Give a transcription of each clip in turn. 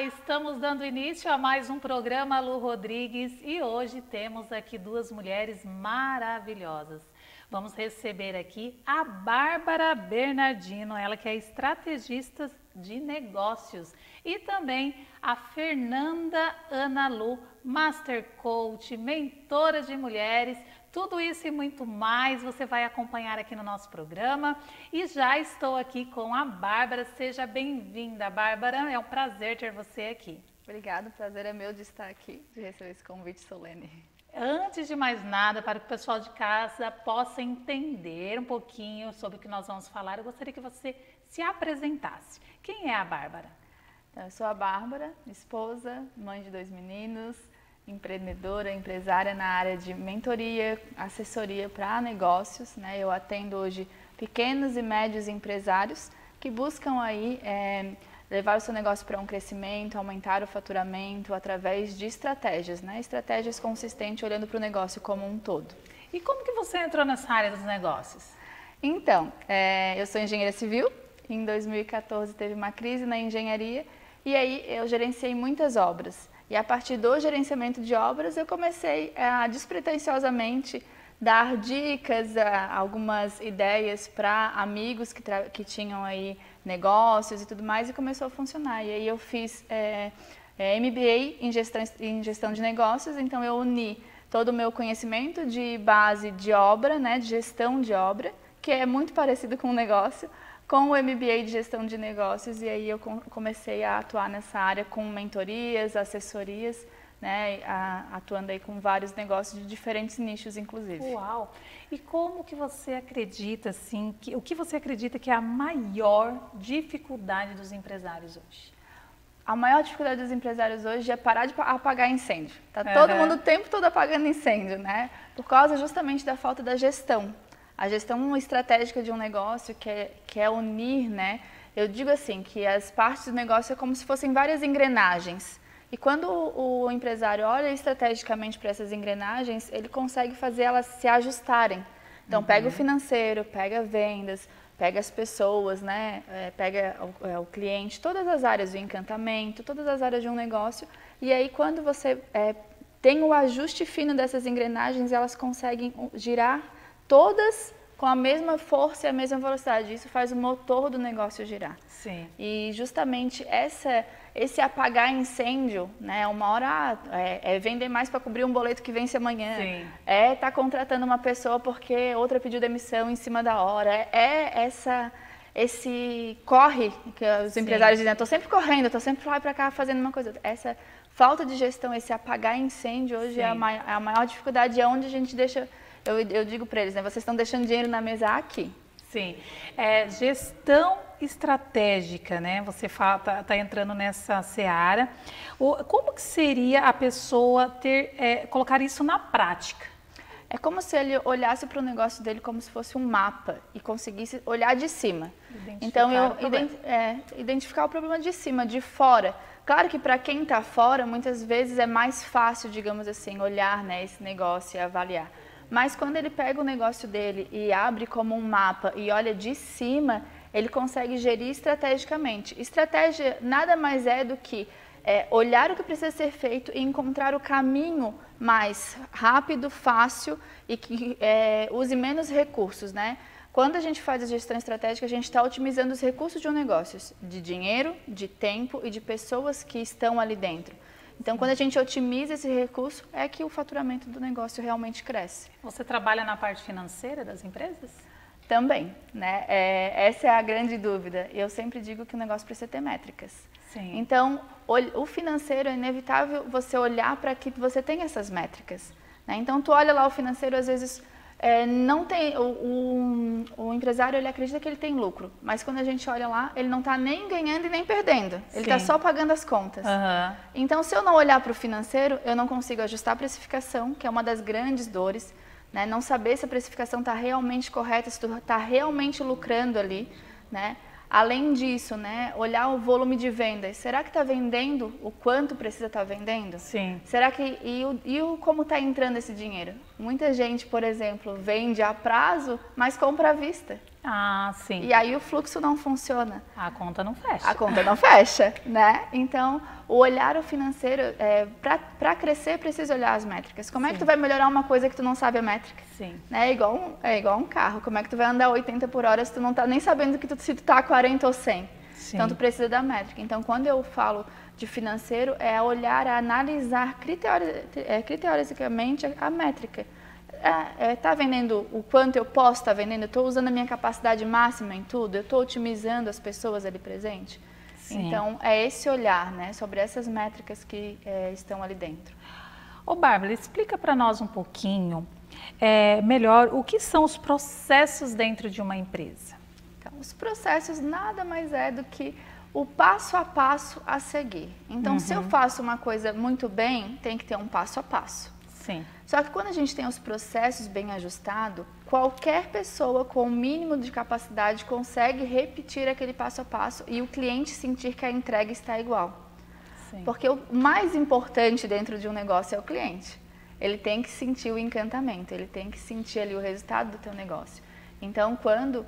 Estamos dando início a mais um programa Lu Rodrigues e hoje temos aqui duas mulheres maravilhosas. Vamos receber aqui a Bárbara Bernardino, ela que é estrategista de negócios, e também a Fernanda Ana Lu, Master Coach, mentora de mulheres. Tudo isso e muito mais você vai acompanhar aqui no nosso programa. E já estou aqui com a Bárbara. Seja bem-vinda, Bárbara. É um prazer ter você aqui. Obrigada, o prazer é meu de estar aqui, de receber esse convite solene. Antes de mais nada, para que o pessoal de casa possa entender um pouquinho sobre o que nós vamos falar, eu gostaria que você se apresentasse. Quem é a Bárbara? Eu sou a Bárbara, esposa, mãe de 2 meninos, empreendedora, empresária na área de mentoria, assessoria para negócios, né? Eu atendo hoje pequenos e médios empresários que buscam aí levar o seu negócio para um crescimento, aumentar o faturamento através de estratégias, né? Estratégias consistentes olhando para o negócio como um todo. E como que você entrou nessa área dos negócios? Então, eu sou engenheira civil, em 2014 teve uma crise na engenharia e aí eu gerenciei muitas obras. E a partir do gerenciamento de obras, eu comecei a despretensiosamente dar dicas, algumas ideias para amigos que tinham aí negócios e tudo mais, e começou a funcionar. E aí eu fiz MBA em gestão de negócios, então eu uni todo o meu conhecimento de base de obra, né, de gestão de obra, que é muito parecido com o negócio, com o MBA de gestão de negócios, e aí eu comecei a atuar nessa área com mentorias, assessorias, né, atuando aí com vários negócios de diferentes nichos, inclusive. Uau! E como que você acredita, assim, o que você acredita que é a maior dificuldade dos empresários hoje? A maior dificuldade dos empresários hoje é parar de apagar incêndio. Tá todo mundo o tempo todo apagando incêndio, né? Por causa justamente da falta da gestão. A gestão estratégica de um negócio que é unir, né? Eu digo assim, que as partes do negócio é como se fossem várias engrenagens. E quando o empresário olha estrategicamente para essas engrenagens, ele consegue fazer elas se ajustarem. Então, pega o financeiro, pega vendas, pega as pessoas, né? Pega o cliente, todas as áreas do encantamento, todas as áreas de um negócio. E aí, quando você tem o ajuste fino dessas engrenagens, elas conseguem girar todas com a mesma força e a mesma velocidade. Isso faz o motor do negócio girar. Sim. E justamente esse apagar incêndio, né? Uma hora é vender mais para cobrir um boleto que vence amanhã. Sim. É estar contratando uma pessoa porque outra pediu demissão em cima da hora. Esse corre que os empresários dizem, estou sempre correndo, estou sempre lá e para cá fazendo uma coisa. Essa falta de gestão, esse apagar incêndio hoje é a maior dificuldade, é onde a gente deixa. Eu digo para eles, né? Vocês estão deixando dinheiro na mesa aqui. Sim. Gestão estratégica, né? Você tá entrando nessa seara. Como que seria a pessoa colocar isso na prática? É como se ele olhasse para o negócio dele como se fosse um mapa e conseguisse olhar de cima. Identificar o problema de cima, de fora. Claro que para quem está fora, muitas vezes é mais fácil, digamos assim, olhar, né, esse negócio e avaliar. Mas quando ele pega o negócio dele e abre como um mapa e olha de cima, ele consegue gerir estrategicamente. Estratégia nada mais é do que olhar o que precisa ser feito e encontrar o caminho mais rápido, fácil e que use menos recursos, né? Quando a gente faz a gestão estratégica, a gente está otimizando os recursos de um negócio, de dinheiro, de tempo e de pessoas que estão ali dentro. Então, quando a gente otimiza esse recurso, é que o faturamento do negócio realmente cresce. Você trabalha na parte financeira das empresas? Também, né? Essa é a grande dúvida. Eu sempre digo que o negócio precisa ter métricas. Sim. Então, o financeiro é inevitável você olhar para que você tenha essas métricas, né? Então, tu olha lá o financeiro, às vezes não tem, o empresário ele acredita que ele tem lucro, mas quando a gente olha lá, ele não está nem ganhando e nem perdendo, ele está só pagando as contas. Então, se eu não olhar para o financeiro, eu não consigo ajustar a precificação, que é uma das grandes dores, né? Não saber se a precificação está realmente correta, se tu está realmente lucrando ali, né? Além disso, né, olhar o volume de vendas. Será que está vendendo o quanto precisa estar vendendo? Sim. Será que como está entrando esse dinheiro? Muita gente, por exemplo, vende a prazo, mas compra à vista. Ah, sim. E aí o fluxo não funciona. A conta não fecha. A conta não fecha, né? Então, o olhar o financeiro, para crescer, precisa olhar as métricas. Como é que tu vai melhorar uma coisa que tu não sabe a métrica? Sim. Né? É igual um carro. Como é que tu vai andar 80 por hora se tu não tá nem sabendo se tu tá a 40 ou 100? Sim. Então, tu precisa da métrica. Então, quando eu falo de financeiro, é olhar, analisar criteriosamente a métrica. Tá vendendo o quanto eu posso estar vendendo? Eu estou usando a minha capacidade máxima em tudo? Eu estou otimizando as pessoas ali presentes? Sim. Então, é esse olhar, né, sobre essas métricas que estão ali dentro. Ô, Bárbara, explica para nós um pouquinho melhor o que são os processos dentro de uma empresa. Então, os processos nada mais é do que o passo a passo a seguir. Então, se eu faço uma coisa muito bem, tem que ter um passo a passo. Sim. Só que quando a gente tem os processos bem ajustados, qualquer pessoa com o mínimo de capacidade consegue repetir aquele passo a passo e o cliente sentir que a entrega está igual. Sim. Porque o mais importante dentro de um negócio é o cliente. Ele tem que sentir o encantamento, ele tem que sentir ali o resultado do teu negócio. Então, quando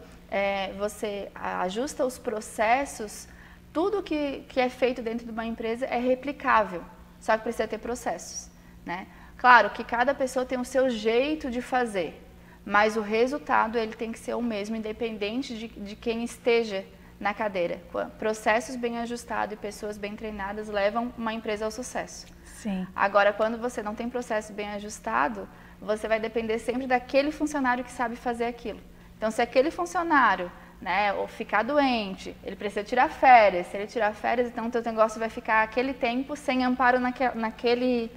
você ajusta os processos, tudo que é feito dentro de uma empresa é replicável, só que precisa ter processos, né? Claro que cada pessoa tem o seu jeito de fazer, mas o resultado ele tem que ser o mesmo, independente de quem esteja na cadeira. Processos bem ajustados e pessoas bem treinadas levam uma empresa ao sucesso. Sim. Agora, quando você não tem processo bem ajustado, você vai depender sempre daquele funcionário que sabe fazer aquilo. Então, se aquele funcionário, né, ou ficar doente, ele precisa tirar férias. Se ele tirar férias, então o teu negócio vai ficar aquele tempo sem amparo naquele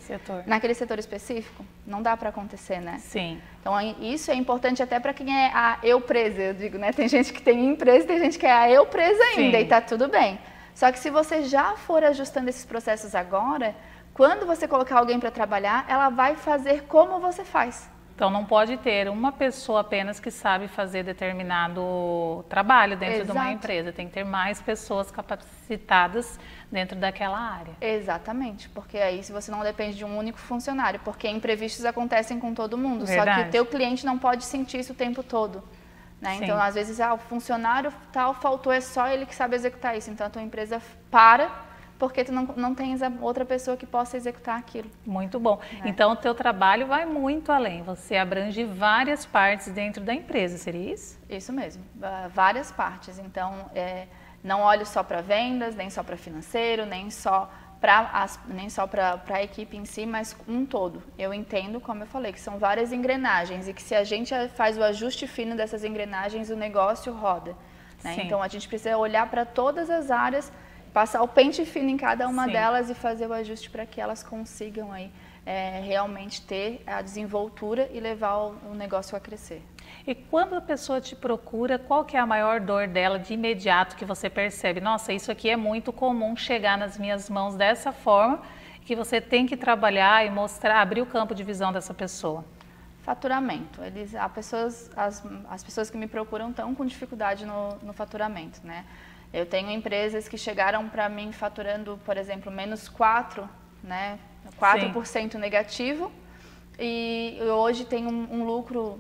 setor específico. Não dá para acontecer, né? Sim. Então isso é importante até para quem é a eu presa, eu digo, né? Tem gente que tem empresa, tem gente que é a eu presa ainda. Sim. E tá tudo bem. Só que se você já for ajustando esses processos agora, quando você colocar alguém para trabalhar, ela vai fazer como você faz. Então, não pode ter uma pessoa apenas que sabe fazer determinado trabalho dentro de uma empresa. Tem que ter mais pessoas capacitadas dentro daquela área. Exatamente, porque aí se você não depende de um único funcionário, porque imprevistos acontecem com todo mundo, Verdade. Só que o teu cliente não pode sentir isso o tempo todo. Né? Então, às vezes, o funcionário tal faltou, é só ele que sabe executar isso. Então, a tua empresa para porque tu não tens a outra pessoa que possa executar aquilo. Muito bom. Então, o teu trabalho vai muito além. Você abrange várias partes dentro da empresa, seria isso? Isso mesmo, várias partes. Então, não olho só para vendas, nem só para financeiro, nem só para a equipe em si, mas um todo. Eu entendo, como eu falei, que são várias engrenagens e que se a gente faz o ajuste fino dessas engrenagens, o negócio roda. Né? Então, a gente precisa olhar para todas as áreas, passar o pente fino em cada uma delas e fazer o ajuste para que elas consigam aí, realmente ter a desenvoltura e levar o negócio a crescer. E quando a pessoa te procura, qual que é a maior dor dela de imediato que você percebe? Nossa, isso aqui é muito comum chegar nas minhas mãos dessa forma, que você tem que trabalhar e mostrar, abrir o campo de visão dessa pessoa. Faturamento. As pessoas que me procuram estão com dificuldade no faturamento, né? Eu tenho empresas que chegaram para mim faturando, por exemplo, menos 4%, né? 4% negativo, e hoje tem um lucro,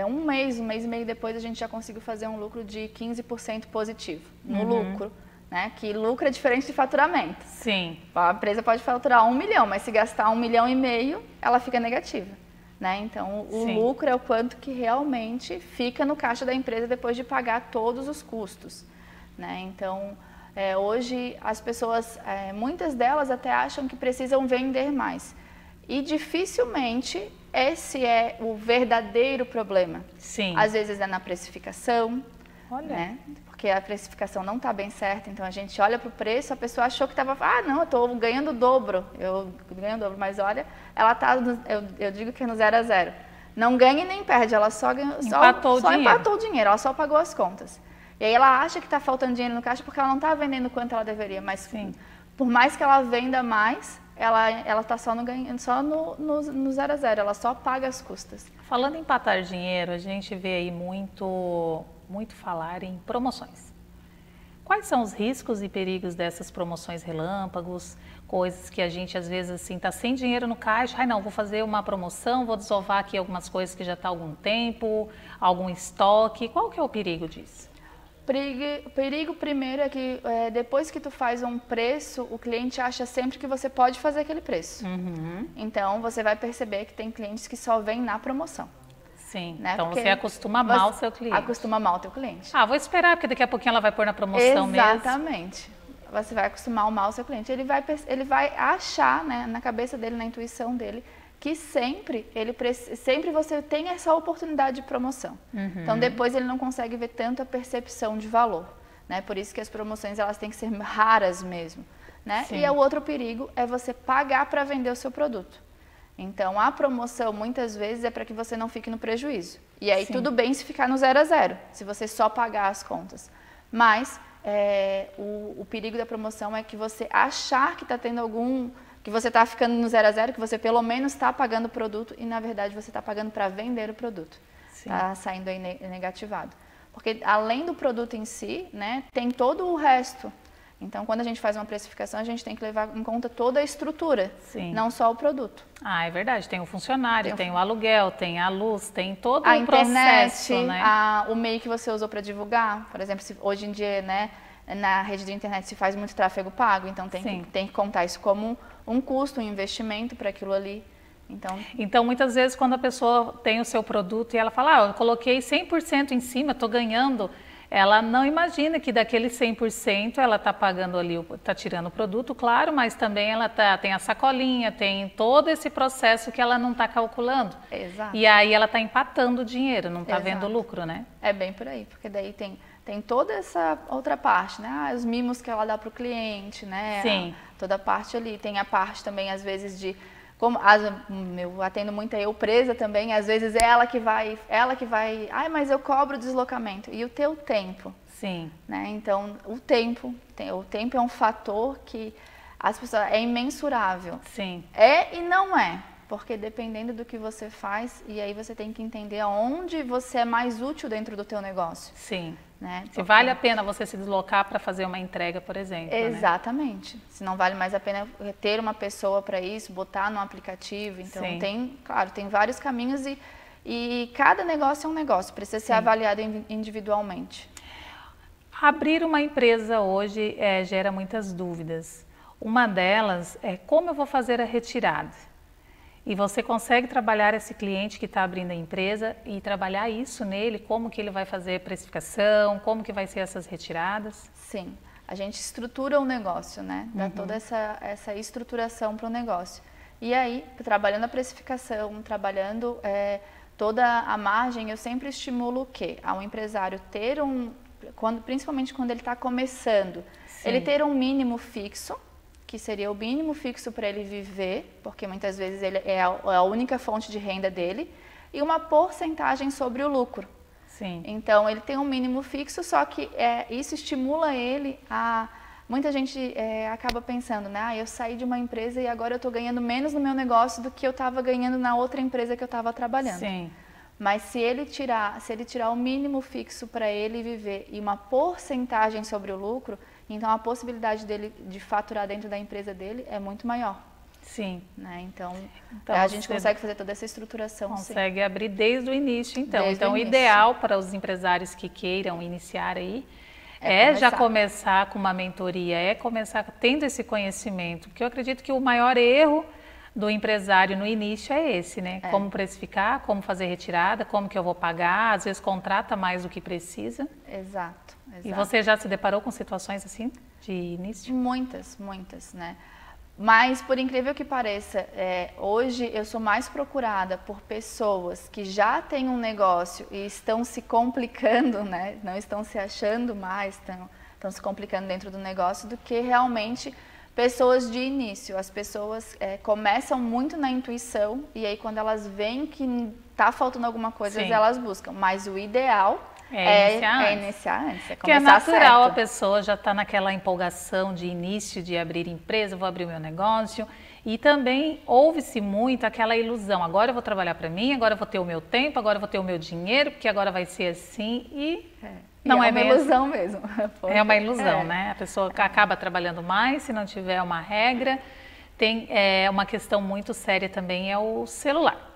um mês e meio depois a gente já conseguiu fazer um lucro de 15% positivo no lucro, né? Que lucro é diferente de faturamento. Sim. A empresa pode faturar 1 milhão, mas se gastar 1,5 milhão, ela fica negativa. Né? Então, o lucro é o quanto que realmente fica no caixa da empresa depois de pagar todos os custos. Né? Então, hoje as pessoas, muitas delas até acham que precisam vender mais. E dificilmente esse é o verdadeiro problema. Sim. Às vezes é na precificação, olha, né? Porque a precificação não está bem certa, então a gente olha para o preço, a pessoa achou que estava, não, eu estou ganhando o dobro, mas olha, ela está, eu digo que é no 0 a 0. Não ganha e nem perde, ela só empatou o dinheiro, ela só pagou as contas. E aí ela acha que está faltando dinheiro no caixa porque ela não está vendendo quanto ela deveria, mas por mais que ela venda mais, ela está só no 0 a 0, ela só paga as custas. Falando em empatar dinheiro, a gente vê aí muito falar em promoções. Quais são os riscos e perigos dessas promoções relâmpagos, coisas que a gente às vezes assim está sem dinheiro no caixa, ai não, vou fazer uma promoção, vou desovar aqui algumas coisas que já está há algum tempo, algum estoque, qual que é o perigo disso? O perigo primeiro é que depois que tu faz um preço, o cliente acha sempre que você pode fazer aquele preço. Então você vai perceber que tem clientes que só vêm na promoção. Sim, né? então Porque você acostuma mal o seu cliente. Acostuma mal o teu cliente. Ah, vou esperar, porque daqui a pouquinho ela vai pôr na promoção mesmo. Exatamente. Você vai acostumar mal o seu cliente. Ele vai achar, né, na cabeça dele, na intuição dele, que sempre você tem essa oportunidade de promoção. Então depois ele não consegue ver tanto a percepção de valor, né? Por isso que as promoções elas têm que ser raras mesmo, né? E o outro perigo é você pagar para vender o seu produto. Então a promoção muitas vezes é para que você não fique no prejuízo. E aí tudo bem se ficar no 0 a 0, se você só pagar as contas. Mas o perigo da promoção é que você achar que está tendo que você está ficando no 0 a 0, que você pelo menos está pagando o produto e na verdade você está pagando para vender o produto. Está saindo aí negativado. Porque além do produto em si, né, tem todo o resto. Então quando a gente faz uma precificação, a gente tem que levar em conta toda a estrutura, não só o produto. Ah, é verdade. Tem o funcionário, tem o aluguel, tem a luz, tem todo a o processo, internet, né? O meio que você usou para divulgar. Por exemplo, hoje em dia, né, na rede de internet se faz muito tráfego pago, então tem que contar isso como um custo, um investimento para aquilo ali. Então, muitas vezes, quando a pessoa tem o seu produto e ela fala, eu coloquei 100% em cima, estou ganhando, ela não imagina que daquele 100% ela está pagando ali, está tirando o produto, claro, mas também ela tem a sacolinha, tem todo esse processo que ela não está calculando. Exato. E aí ela está empatando o dinheiro, não está vendo lucro, né? É bem por aí, porque daí tem toda essa outra parte, né? Os mimos que ela dá para o cliente, né? Sim. Toda a parte ali. Tem a parte também, às vezes, como eu atendo muito eu presa também, às vezes ela que vai, mas eu cobro o deslocamento. E o teu tempo? Sim. Né? Então, o tempo é um fator que as pessoas, é imensurável. Sim. É e não é. Porque dependendo do que você faz, e aí você tem que entender aonde você é mais útil dentro do teu negócio. Sim. Né? Se vale a pena você se deslocar para fazer uma entrega, por exemplo. Exatamente. Né? Se não vale mais a pena ter uma pessoa para isso, botar no aplicativo. Então, tem vários caminhos e cada negócio é um negócio, precisa ser avaliado individualmente. Abrir uma empresa hoje gera muitas dúvidas. Uma delas é como eu vou fazer a retirada. E você consegue trabalhar esse cliente que está abrindo a empresa e trabalhar isso nele, como que ele vai fazer precificação, como que vai ser essas retiradas? Sim, a gente estrutura o negócio, né? Dá toda essa estruturação para o negócio. E aí, trabalhando a precificação, trabalhando toda a margem, eu sempre estimulo o quê? Ao empresário ter principalmente quando ele está começando, ele ter um mínimo fixo, que seria o mínimo fixo para ele viver, porque muitas vezes ele é a única fonte de renda dele, e uma porcentagem sobre o lucro. Sim. Então, ele tem um mínimo fixo, só que isso estimula ele a... Muita gente acaba pensando, né? Eu saí de uma empresa e agora eu estou ganhando menos no meu negócio do que eu estava ganhando na outra empresa que eu estava trabalhando. Sim. Mas se ele tirar o mínimo fixo para ele viver e uma porcentagem sobre o lucro, então a possibilidade dele de faturar dentro da empresa dele é muito maior. Sim. Né? Então a gente consegue fazer toda essa estruturação. Consegue abrir desde o início, então. Então o ideal para os empresários que queiram iniciar aí já começar com uma mentoria, começar tendo esse conhecimento, porque eu acredito que o maior erro do empresário no início é esse, né? Como precificar, como fazer retirada, como que eu vou pagar, às vezes contrata mais do que precisa. Exato. E você já se deparou com situações assim de início? Muitas, né? Mas, por incrível que pareça, hoje eu sou mais procurada por pessoas que já têm um negócio e estão se complicando, né? Não estão se achando mais, estão se complicando dentro do negócio, do que realmente pessoas de início. As pessoas começam muito na intuição e aí quando elas veem que está faltando alguma coisa, elas buscam. Mas o ideal iniciar antes. Porque é natural, a pessoa já está naquela empolgação de início de abrir empresa, vou abrir o meu negócio. E também ouve-se muito aquela ilusão, agora eu vou trabalhar para mim, agora eu vou ter o meu tempo, agora eu vou ter o meu dinheiro, porque agora vai ser assim. E Não é é uma mesmo. ilusão mesmo. É uma ilusão, né? A pessoa acaba trabalhando mais se não tiver uma regra. Tem uma questão muito séria também, é o celular.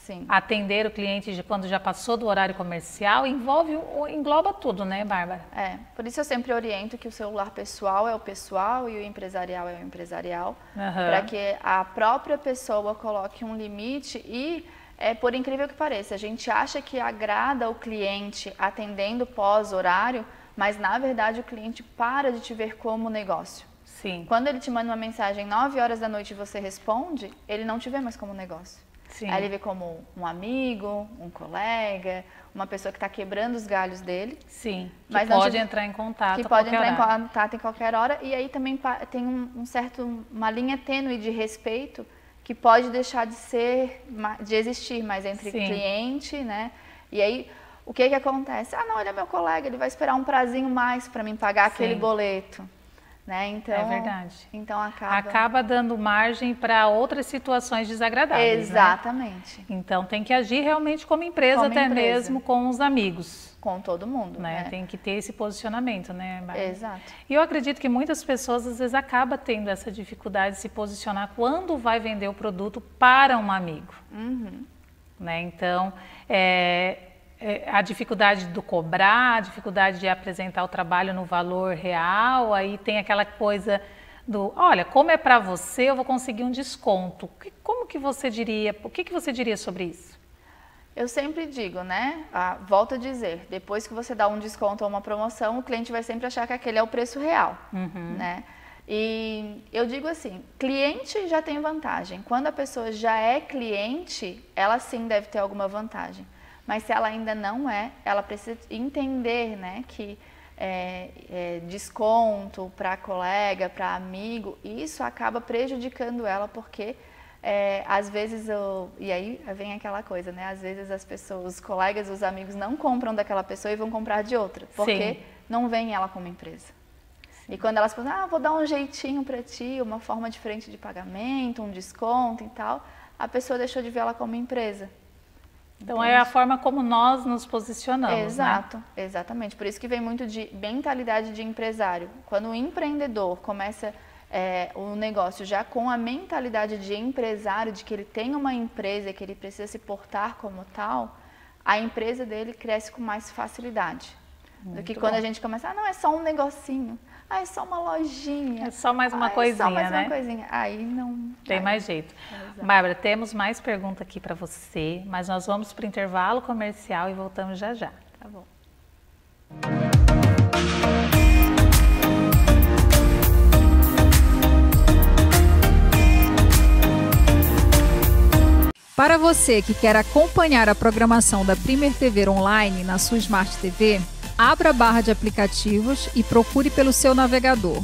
Sim. Atender o cliente quando já passou do horário comercial engloba tudo, né, Bárbara? Por isso eu sempre oriento que o celular pessoal é o pessoal e o empresarial é o empresarial, para que a própria pessoa coloque um limite e, por incrível que pareça, a gente acha que agrada o cliente atendendo pós-horário, mas na verdade o cliente para de te ver como negócio. Sim. Quando ele te manda uma mensagem 9 horas da noite e você responde, ele não te vê mais como negócio. Sim. Aí ele vê como um amigo, um colega, uma pessoa que está quebrando os galhos dele. Sim, que mas pode entrar em contato que pode entrar em contato em qualquer hora. E aí também tem uma linha tênue de respeito que pode deixar de existir mais entre cliente, né? E aí, o que acontece? Ah, não, ele é meu colega, ele vai esperar um prazinho mais para me pagar aquele boleto. Né? Então, é verdade. Então acaba dando margem para outras situações desagradáveis. Exatamente. Né? Então tem que agir realmente como empresa, mesmo com os amigos. Com todo mundo. Né? Tem que ter esse posicionamento, né, Bárbara? Exato. E eu acredito que muitas pessoas às vezes acabam tendo essa dificuldade de se posicionar quando vai vender o produto para um amigo. Né? Então, a dificuldade do cobrar, a dificuldade de apresentar o trabalho no valor real, aí tem aquela coisa do, olha, como é para você, eu vou conseguir um desconto. Como que você diria, o que você diria sobre isso? Eu sempre digo, né, volto a dizer, depois que você dá um desconto ou uma promoção, o cliente vai sempre achar que aquele é o preço real, né? E eu digo assim, cliente já tem vantagem. Quando a pessoa já é cliente, ela sim deve ter alguma vantagem. Mas se ela ainda não ela precisa entender, né, que desconto para colega, para amigo, isso acaba prejudicando ela, porque às vezes, e aí vem aquela coisa, né, às vezes as pessoas, os colegas, os amigos não compram daquela pessoa e vão comprar de outra, porque não veem ela como empresa. E quando elas falam, vou dar um jeitinho para ti, uma forma diferente de pagamento, um desconto e tal, a pessoa deixou de ver ela como empresa. Então é a forma como nós nos posicionamos. Exato, né? Exatamente. Por isso que vem muito de mentalidade de empresário. Quando o empreendedor começa o negócio já com a mentalidade de empresário, de que ele tem uma empresa, que ele precisa se portar como tal, a empresa dele cresce com mais facilidade. Do que quando a gente começa, não, é só um negocinho, é só uma lojinha. É só mais uma coisinha, né? É só mais uma coisinha. Aí não... Tem mais jeito. Bárbara, temos mais pergunta aqui para você, mas nós vamos para o intervalo comercial e voltamos já já. Tá bom. Para você que quer acompanhar a programação da Primer TV Online na sua Smart TV, abra a barra de aplicativos e procure pelo seu navegador.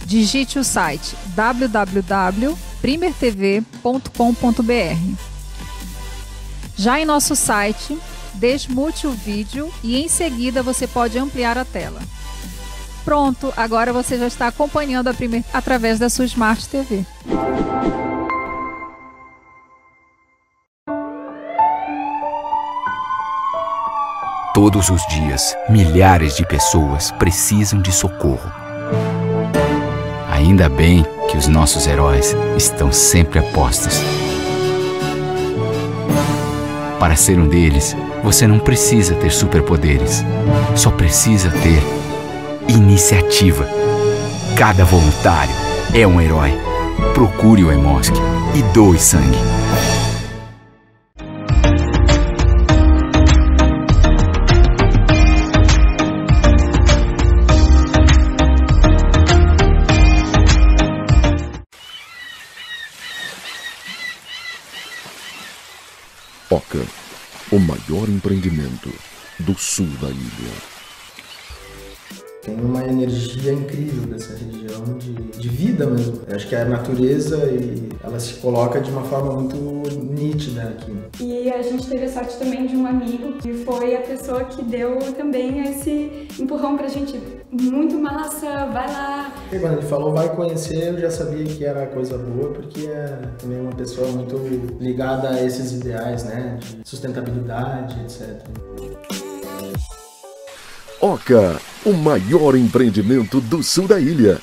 Digite o site www.primertv.com.br. Já em nosso site, desmute o vídeo e em seguida você pode ampliar a tela. Pronto, agora você já está acompanhando a Primer através da sua Smart TV. Todos os dias, milhares de pessoas precisam de socorro. Ainda bem que os nossos heróis estão sempre a postos. Para ser um deles, você não precisa ter superpoderes. Só precisa ter iniciativa. Cada voluntário é um herói. Procure o Hemosk e doe sangue. Oca, o maior empreendimento do sul da ilha. Tem uma energia incrível dessa região, de vida mesmo. Eu acho que a natureza, ela se coloca de uma forma muito nítida aqui. E a gente teve a sorte também de um amigo, que foi a pessoa que deu também esse empurrão pra gente. Muito massa, vai lá. E quando ele falou vai conhecer, eu já sabia que era coisa boa, porque é também uma pessoa muito ligada a esses ideais, né, de sustentabilidade, etc. Oca, o maior empreendimento do sul da ilha.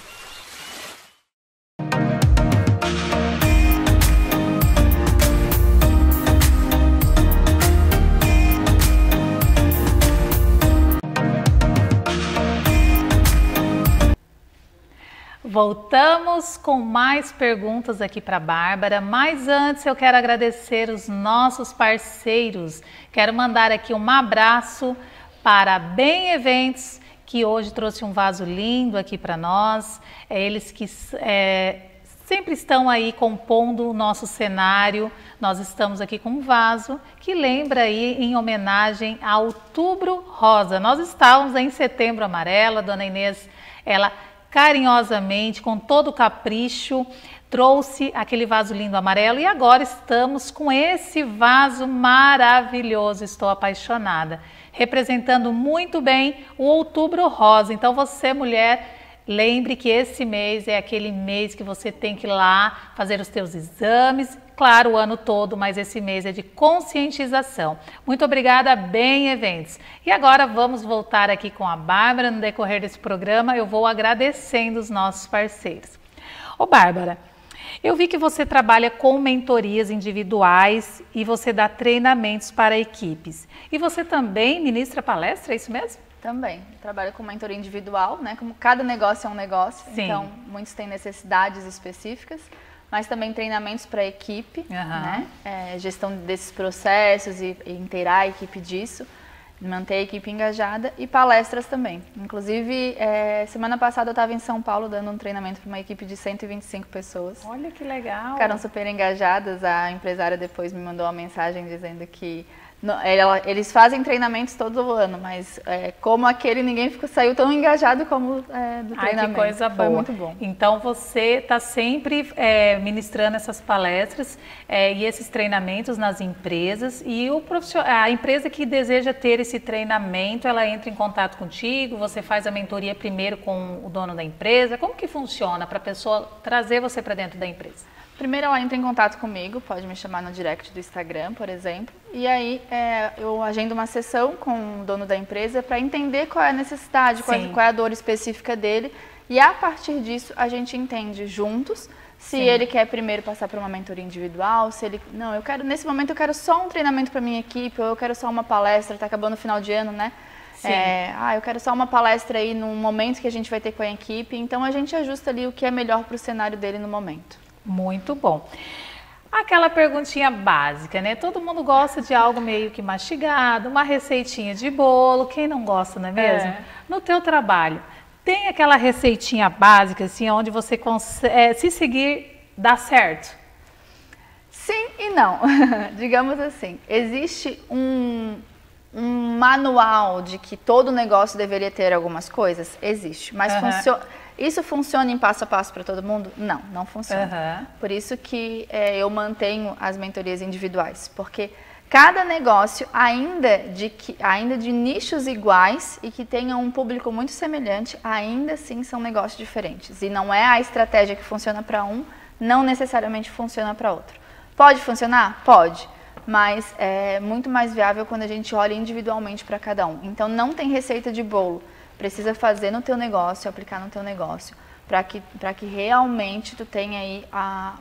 Voltamos com mais perguntas aqui para a Bárbara, mas antes eu quero agradecer os nossos parceiros. Quero mandar aqui um abraço para a Bem Eventos, que hoje trouxe um vaso lindo aqui para nós. Eles que sempre estão aí compondo o nosso cenário. Nós estamos aqui com um vaso que lembra aí em homenagem a Outubro Rosa. Nós estávamos em Setembro Amarelo, a Dona Inês, ela carinhosamente, com todo o capricho, trouxe aquele vaso lindo amarelo e agora estamos com esse vaso maravilhoso. Estou apaixonada, representando muito bem o Outubro Rosa. Então você, mulher, lembre que esse mês é aquele mês que você tem que ir lá fazer os seus exames, claro, o ano todo, mas esse mês é de conscientização. Muito obrigada, Bem Eventos. E agora vamos voltar aqui com a Bárbara. No decorrer desse programa, eu vou agradecendo os nossos parceiros. Ô Bárbara, eu vi que você trabalha com mentorias individuais e você dá treinamentos para equipes. E você também ministra palestra, é isso mesmo? Também. Trabalho com mentoria individual, né? Como cada negócio é um negócio, Sim. Então muitos têm necessidades específicas, mas também treinamentos para a equipe, né? Gestão desses processos e inteirar a equipe disso, manter a equipe engajada e palestras também. Inclusive, semana passada eu estava em São Paulo dando um treinamento para uma equipe de 125 pessoas. Olha que legal! Ficaram super engajadas. A empresária depois me mandou uma mensagem dizendo que eles fazem treinamentos todo ano, mas como aquele ninguém saiu tão engajado como do treinamento. Ai, que coisa boa. Foi muito bom. Então você está sempre ministrando essas palestras e esses treinamentos nas empresas, e a empresa que deseja ter esse treinamento, ela entra em contato contigo, você faz a mentoria primeiro com o dono da empresa. Como que funciona para a pessoa trazer você para dentro da empresa? Primeiro ela entra em contato comigo, pode me chamar no direct do Instagram, por exemplo, e aí eu agendo uma sessão com o dono da empresa para entender qual é a necessidade, qual é a dor específica dele, e a partir disso a gente entende juntos se ele quer primeiro passar por uma mentoria individual, se ele, não, nesse momento eu quero só um treinamento para minha equipe, ou eu quero só uma palestra, está acabando o final de ano, né? Eu quero só uma palestra aí num momento que a gente vai ter com a equipe, então a gente ajusta ali o que é melhor para o cenário dele no momento. Muito bom. Aquela perguntinha básica, né? Todo mundo gosta de algo meio que mastigado, uma receitinha de bolo, quem não gosta, não é mesmo? No teu trabalho, tem aquela receitinha básica, assim, onde você consegue, se seguir, dá certo? Sim e não. Digamos assim, existe um manual de que todo negócio deveria ter algumas coisas? Existe, mas isso funciona em passo a passo para todo mundo? Não, não funciona. Por isso que eu mantenho as mentorias individuais, porque cada negócio, ainda de nichos iguais e que tenham um público muito semelhante, ainda assim são negócios diferentes. E não é a estratégia que funciona para um, não necessariamente funciona para outro. Pode funcionar? Pode. Mas é muito mais viável quando a gente olha individualmente para cada um. Então não tem receita de bolo. Precisa fazer no teu negócio, aplicar no teu negócio, para que realmente tu tenha aí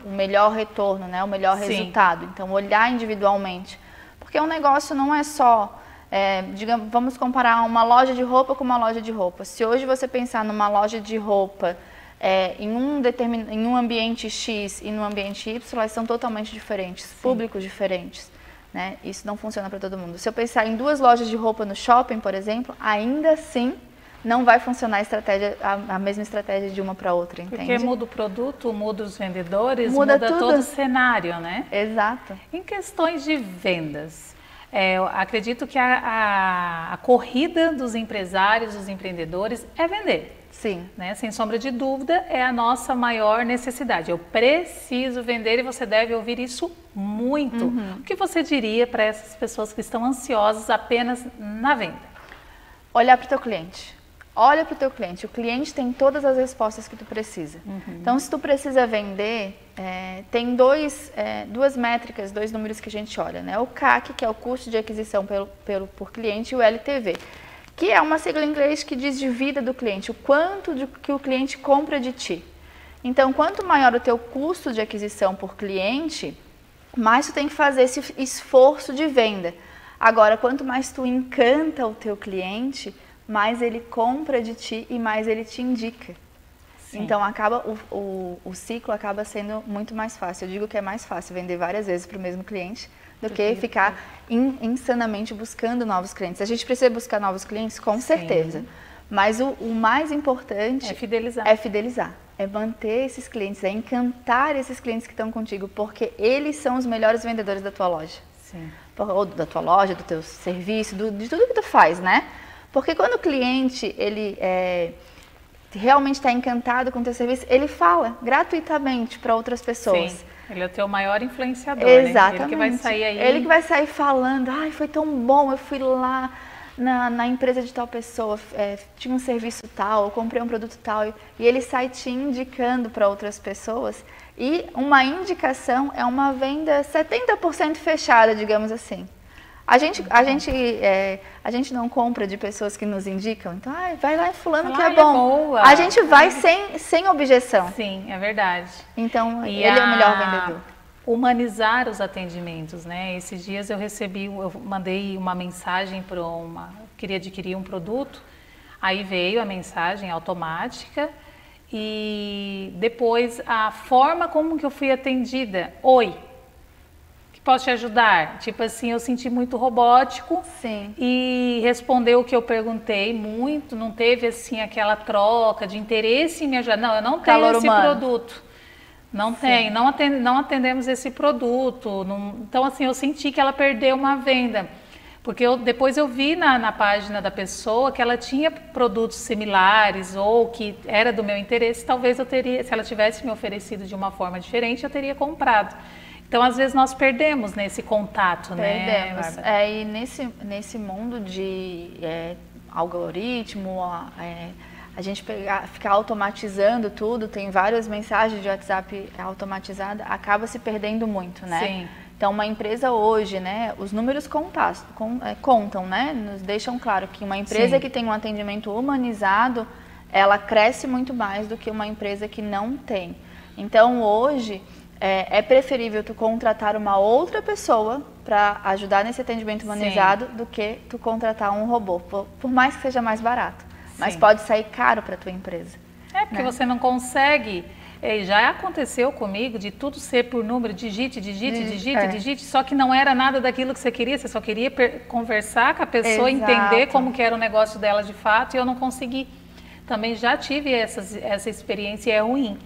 o melhor retorno, né? O melhor resultado. Então olhar individualmente. Porque um negócio não é só, digamos, vamos comparar uma loja de roupa com uma loja de roupa. Se hoje você pensar numa loja de roupa em um ambiente X e no ambiente Y, elas são totalmente diferentes, públicos diferentes. Né? Isso não funciona para todo mundo. Se eu pensar em duas lojas de roupa no shopping, por exemplo, ainda assim não vai funcionar a mesma estratégia de uma para outra, entende? Porque muda o produto, muda os vendedores, muda todo o cenário, né? Exato. Em questões de vendas, eu acredito que a corrida dos empresários, dos empreendedores, é vender. Sim. Né? Sem sombra de dúvida, é a nossa maior necessidade. Eu preciso vender e você deve ouvir isso muito. O que você diria para essas pessoas que estão ansiosas apenas na venda? Olhar para o teu cliente. Olha para o teu cliente. O cliente tem todas as respostas que tu precisa. Então, se tu precisa vender, tem duas métricas, dois números que a gente olha, né? O CAC, que é o custo de aquisição por cliente, e o LTV, que é uma sigla em inglês que diz de vida do cliente, o quanto que o cliente compra de ti. Então, quanto maior o teu custo de aquisição por cliente, mais tu tem que fazer esse esforço de venda. Agora, quanto mais tu encanta o teu cliente, mais ele compra de ti e mais ele te indica. Sim. Então, o ciclo acaba sendo muito mais fácil. Eu digo que é mais fácil vender várias vezes para o mesmo cliente do que ficar insanamente buscando novos clientes. A gente precisa buscar novos clientes, com certeza. Mas o mais importante é fidelizar. É manter esses clientes, é encantar esses clientes que estão contigo, porque eles são os melhores vendedores da tua loja. Sim. Ou da tua loja, do teu serviço, de tudo que tu faz, né? Porque quando o cliente, ele realmente está encantado com o teu serviço, ele fala gratuitamente para outras pessoas. Sim, ele é o teu maior influenciador, exatamente. Né? Ele que vai sair aí. Ele que vai sair falando, ai, foi tão bom, eu fui lá na empresa de tal pessoa, tinha um serviço tal, eu comprei um produto tal, e ele sai te indicando para outras pessoas. E uma indicação é uma venda 70% fechada, digamos assim. A gente não compra de pessoas que nos indicam, então vai lá em fulano que é bom. Boa. A gente vai sem objeção. Sim, é verdade. Então, ele é o melhor vendedor. Humanizar os atendimentos, né? Esses dias eu mandei uma mensagem queria adquirir um produto, aí veio a mensagem automática e depois a forma como que eu fui atendida. Oi, que posso te ajudar? Tipo assim, eu senti muito robótico. Sim. E respondeu o que eu perguntei muito, não teve assim aquela troca de interesse em me ajudar. Não, eu não tenho esse produto. Não tem, não atendemos esse produto. Então, assim, eu senti que ela perdeu uma venda. Porque depois eu vi na página da pessoa que ela tinha produtos similares ou que era do meu interesse. Talvez se ela tivesse me oferecido de uma forma diferente, eu teria comprado. Então, às vezes, nós perdemos nesse contato, né, Bárbara? E nesse mundo de algoritmo, a gente ficar automatizando tudo, tem várias mensagens de WhatsApp automatizadas, acaba se perdendo muito, né? Sim. Então, uma empresa hoje, né, os números contam, né? Nos deixam claro que uma empresa que tem um atendimento humanizado, ela cresce muito mais do que uma empresa que não tem. Então, hoje, é preferível tu contratar uma outra pessoa para ajudar nesse atendimento humanizado do que tu contratar um robô, por mais que seja mais barato. Mas pode sair caro para a tua empresa. Porque você não consegue. Já aconteceu comigo de tudo ser por número, digite, só que não era nada daquilo que você queria, você só queria conversar com a pessoa, entender como que era o negócio dela de fato, e eu não consegui. Também já tive essa experiência e é ruim.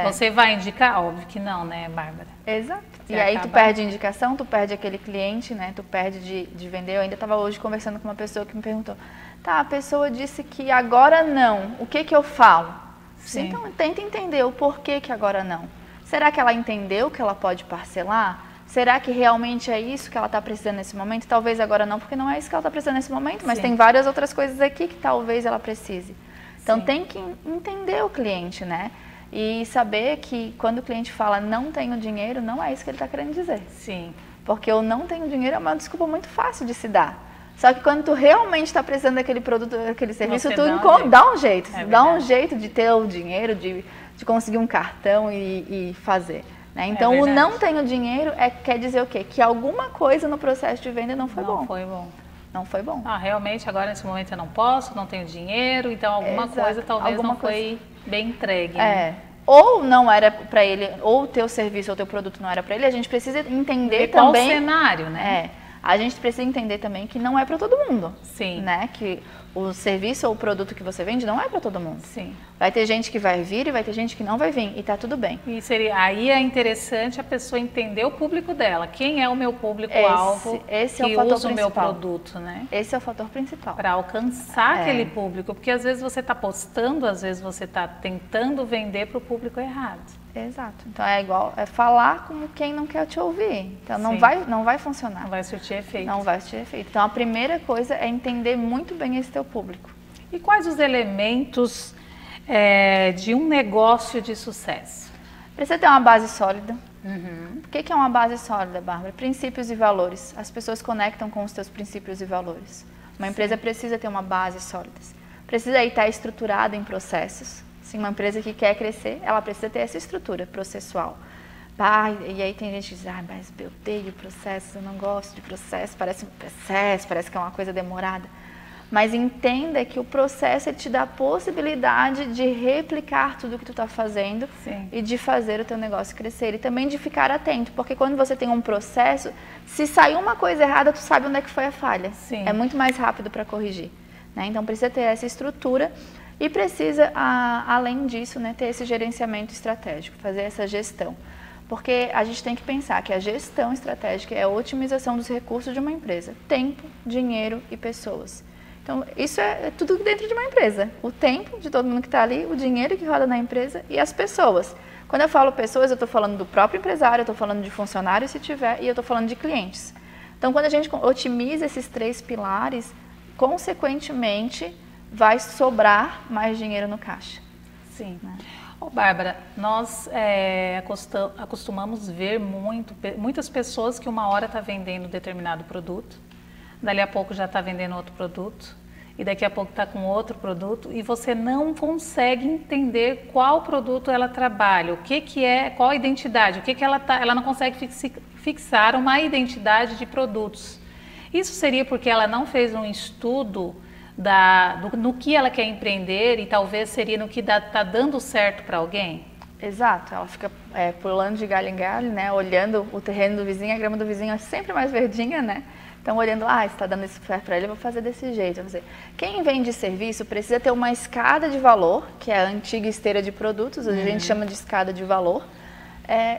Você vai indicar? Óbvio que não, né, Bárbara? Exato. E aí tu perde a indicação, tu perde aquele cliente, né? Tu perde de vender. Eu ainda estava hoje conversando com uma pessoa que me perguntou, a pessoa disse que agora não, o que eu falo? Sim. Então tenta entender o porquê que agora não. Será que ela entendeu que ela pode parcelar? Será que realmente é isso que ela está precisando nesse momento? Talvez agora não, porque não é isso que ela está precisando nesse momento, mas tem várias outras coisas aqui que talvez ela precise. Então tem que entender o cliente, né? E saber que quando o cliente fala não tenho dinheiro, não é isso que ele está querendo dizer. Sim. Porque o não tenho dinheiro é uma desculpa muito fácil de se dar. Só que quando tu realmente está precisando daquele produto, daquele serviço, tu dá um jeito. Dá um jeito de ter o dinheiro, de conseguir um cartão e fazer. Né? Então, o não tenho dinheiro quer dizer o quê? Que alguma coisa no processo de venda não foi bom. Não foi bom. Não foi bom. Realmente, agora nesse momento eu não posso, não tenho dinheiro, então alguma coisa talvez não foi bem entregue. Né? Ou não era para ele, ou o teu serviço ou o teu produto não era para ele, a gente precisa entender também... Qual o cenário, né? A gente precisa entender também que não é para todo mundo. Sim. Né? Que o serviço ou o produto que você vende não é para todo mundo. Sim. Vai ter gente que vai vir e vai ter gente que não vai vir. E tá tudo bem. E aí é interessante a pessoa entender o público dela. Quem é o meu público-alvo que usa o meu produto, né? Esse é o fator principal. Para alcançar aquele público. Porque às vezes você está postando, às vezes você está tentando vender para o público errado. Exato. Então é falar com quem não quer te ouvir. Então não vai funcionar. Não vai surtir efeito. Não vai surtir efeito. Então a primeira coisa é entender muito bem esse teu público. E quais os elementos de um negócio de sucesso? Precisa ter uma base sólida. O que é uma base sólida, Bárbara? Princípios e valores. As pessoas conectam com os teus princípios e valores. Uma empresa precisa ter uma base sólida. Precisa estar estruturada em processos. Se uma empresa que quer crescer, ela precisa ter essa estrutura processual. E aí tem gente que diz, mas eu odeio processos, eu não gosto de processo, parece que é uma coisa demorada. Mas entenda que o processo te dá a possibilidade de replicar tudo o que tu está fazendo. Sim. E de fazer o teu negócio crescer. E também de ficar atento, porque quando você tem um processo, se sair uma coisa errada, tu sabe onde é que foi a falha. Sim. É muito mais rápido para corrigir. Né? Então precisa ter essa estrutura e precisa, além disso, né, ter esse gerenciamento estratégico, fazer essa gestão. Porque a gente tem que pensar que a gestão estratégica é a otimização dos recursos de uma empresa. Tempo, dinheiro e pessoas. Então, isso é tudo dentro de uma empresa. O tempo de todo mundo que está ali, o dinheiro que roda na empresa e as pessoas. Quando eu falo pessoas, eu estou falando do próprio empresário, eu estou falando de funcionários se tiver, e eu estou falando de clientes. Então, quando a gente otimiza esses 3 pilares, consequentemente, vai sobrar mais dinheiro no caixa. Sim. Né? Bárbara, nós acostumamos ver muitas pessoas que uma hora está vendendo determinado produto, dali a pouco já está vendendo outro produto, e daqui a pouco está com outro produto, e você não consegue entender qual produto ela trabalha, o que é, qual a identidade, o que ela não consegue fixar uma identidade de produtos. Isso seria porque ela não fez um estudo no que ela quer empreender e talvez seria no que está dando certo para alguém? Exato, ela fica pulando de galho em galho, né? Olhando o terreno do vizinho, a grama do vizinho é sempre mais verdinha, né? Então, olhando lá, está dando isso para ele, eu vou fazer desse jeito. Quem vende serviço precisa ter uma escada de valor, que é a antiga esteira de produtos, a gente chama de escada de valor,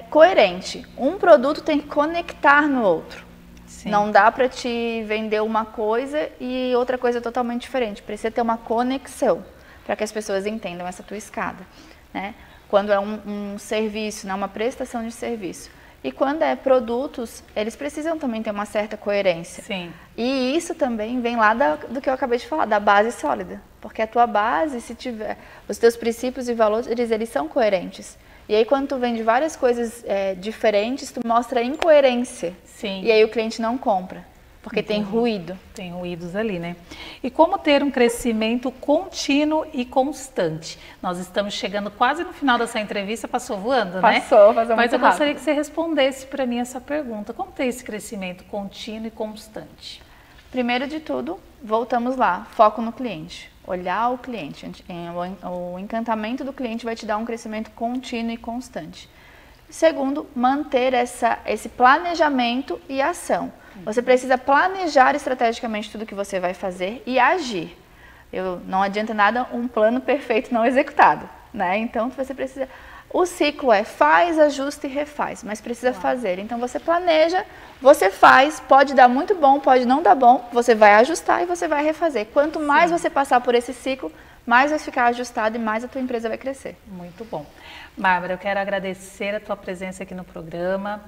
coerente. Um produto tem que conectar no outro. Sim. Não dá para te vender uma coisa e outra coisa totalmente diferente. Precisa ter uma conexão para que as pessoas entendam essa tua escada. Né? Quando é um serviço, né? Uma prestação de serviço. E quando é produtos, eles precisam também ter uma certa coerência. Sim. E isso também vem lá do que eu acabei de falar, da base sólida. Porque a tua base, se tiver os teus princípios e valores, eles são coerentes. E aí, quando tu vende várias coisas diferentes, tu mostra incoerência. Sim. E aí o cliente não compra, porque tem ruído. Tem ruídos ali, né? E como ter um crescimento contínuo e constante? Nós estamos chegando quase no final dessa entrevista, passou voando, né? Passou Mas eu gostaria que você respondesse para mim essa pergunta. Como ter esse crescimento contínuo e constante? Primeiro de tudo, voltamos lá, foco no cliente. Olhar o cliente, o encantamento do cliente vai te dar um crescimento contínuo e constante. Segundo, manter esse planejamento e ação. Você precisa planejar estrategicamente tudo que você vai fazer e agir. Não adianta nada um plano perfeito não executado, né? Então você precisa... O ciclo faz, ajusta e refaz, mas precisa fazer. Então você planeja, você faz, pode dar muito bom, pode não dar bom, você vai ajustar e você vai refazer. Quanto mais você passar por esse ciclo, mais vai ficar ajustado e mais a tua empresa vai crescer. Muito bom. Bárbara, eu quero agradecer a tua presença aqui no programa.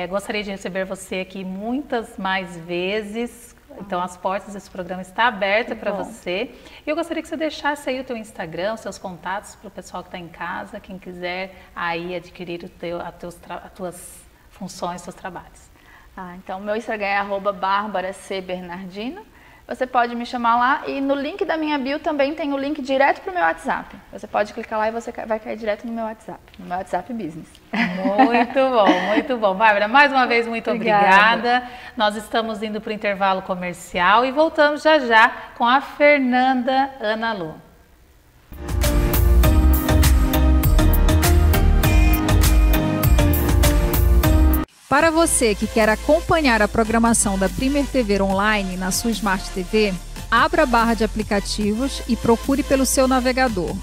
Gostaria de receber você aqui muitas mais vezes. Então, as portas desse programa estão abertas para você. E eu gostaria que você deixasse aí o teu Instagram, os seus contatos para o pessoal que está em casa, quem quiser aí adquirir as tuas funções, seus trabalhos. Então, meu Instagram é @BarbaraCBernardino. Você pode me chamar lá e no link da minha bio também tem o link direto para o meu WhatsApp. Você pode clicar lá e você vai cair direto no meu WhatsApp Business. Muito bom, muito bom. Bárbara, mais uma vez, muito obrigada. Nós estamos indo para o intervalo comercial e voltamos já já com a Fernanda Analu. Para você que quer acompanhar a programação da Primer TV Online na sua Smart TV, abra a barra de aplicativos e procure pelo seu navegador.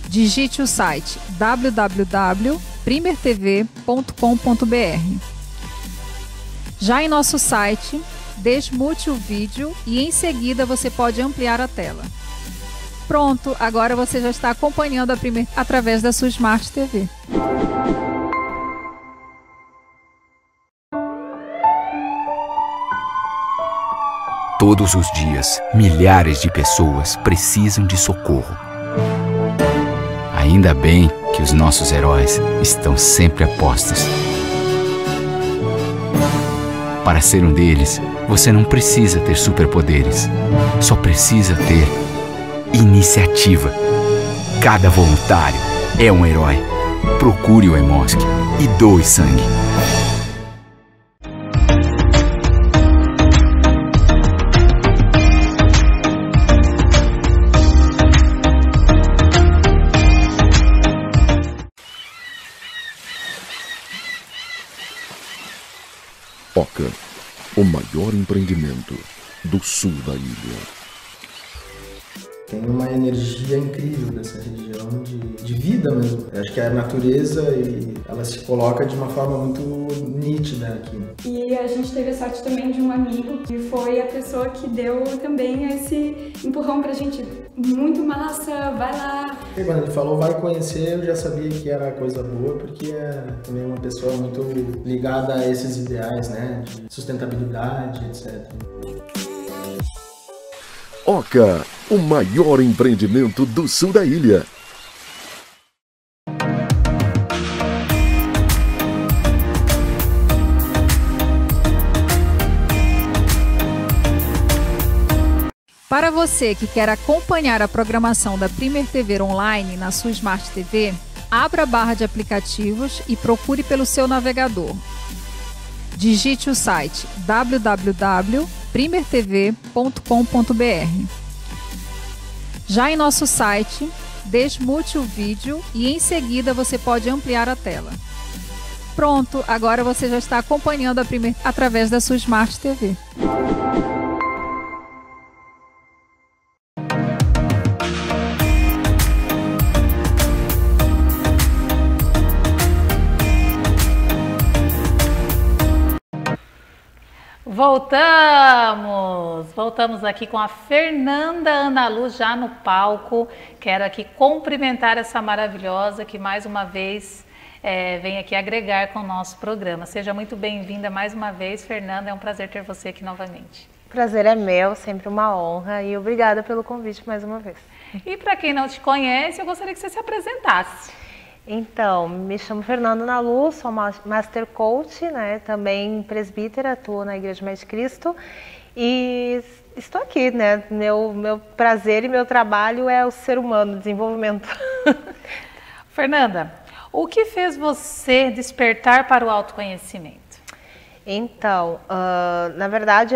Digite o site www.primertv.com.br. Já em nosso site, desmute o vídeo e em seguida você pode ampliar a tela. Pronto, agora você já está acompanhando a Primer através da sua Smart TV. Todos os dias, milhares de pessoas precisam de socorro. Ainda bem que os nossos heróis estão sempre a postos. Para ser um deles, você não precisa ter superpoderes. Só precisa ter iniciativa. Cada voluntário é um herói. Procure o Hemosk e doe sangue. Oca, o maior empreendimento do sul da ilha. Tem uma energia incrível dessa região de vida mesmo. Eu acho que a natureza ela se coloca de uma forma muito nítida aqui. E a gente teve a sorte também de um amigo que foi a pessoa que deu também esse empurrão pra gente. Muito massa, vai lá. E quando ele falou vai conhecer, eu já sabia que era coisa boa, porque é também uma pessoa muito ligada a esses ideais, né? De sustentabilidade, etc. Oca, o maior empreendimento do sul da ilha. Para você que quer acompanhar a programação da Primer TV Online na sua Smart TV, abra a barra de aplicativos e procure pelo seu navegador. Digite o site www.primertv.com.br. Já em nosso site, desmute o vídeo e em seguida você pode ampliar a tela. Pronto, agora você já está acompanhando a Primer através da sua Smart TV. Voltamos aqui com a Fernanda Ana Luz já no palco. Quero aqui cumprimentar essa maravilhosa que mais uma vez vem aqui agregar com o nosso programa. Seja muito bem-vinda mais uma vez, Fernanda, é um prazer ter você aqui novamente. O prazer é meu, sempre uma honra e obrigada pelo convite mais uma vez. E para quem não te conhece, eu gostaria que você se apresentasse. Então, me chamo Fernanda Ana Luz, sou Master Coach, né? Também presbítera, atuo na Igreja Mais de Cristo e estou aqui, né? Meu prazer e meu trabalho é o ser humano, desenvolvimento. Fernanda, o que fez você despertar para o autoconhecimento? Então, na verdade,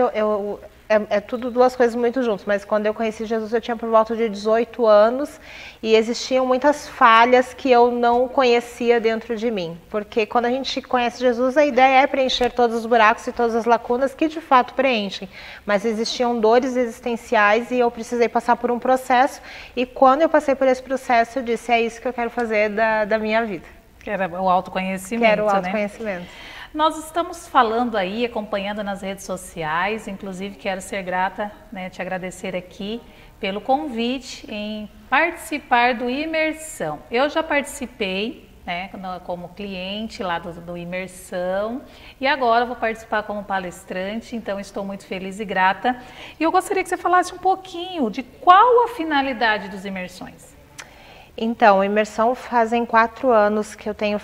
é tudo duas coisas muito juntas, mas quando eu conheci Jesus eu tinha por volta de 18 anos e existiam muitas falhas que eu não conhecia dentro de mim, porque quando a gente conhece Jesus a ideia é preencher todos os buracos e todas as lacunas que de fato preenchem, mas existiam dores existenciais e eu precisei passar por um processo e quando eu passei por esse processo eu disse, é isso que eu quero fazer da minha vida. Que era o autoconhecimento, Quero o autoconhecimento. Né? Nós estamos falando aí, acompanhando nas redes sociais, inclusive quero ser grata, né, te agradecer aqui pelo convite em participar do Imersão. Eu já participei, né, como cliente lá do Imersão e agora vou participar como palestrante, então estou muito feliz e grata. E eu gostaria que você falasse um pouquinho de qual a finalidade dos Imersões. Então, Imersão fazem 4 anos que eu tenho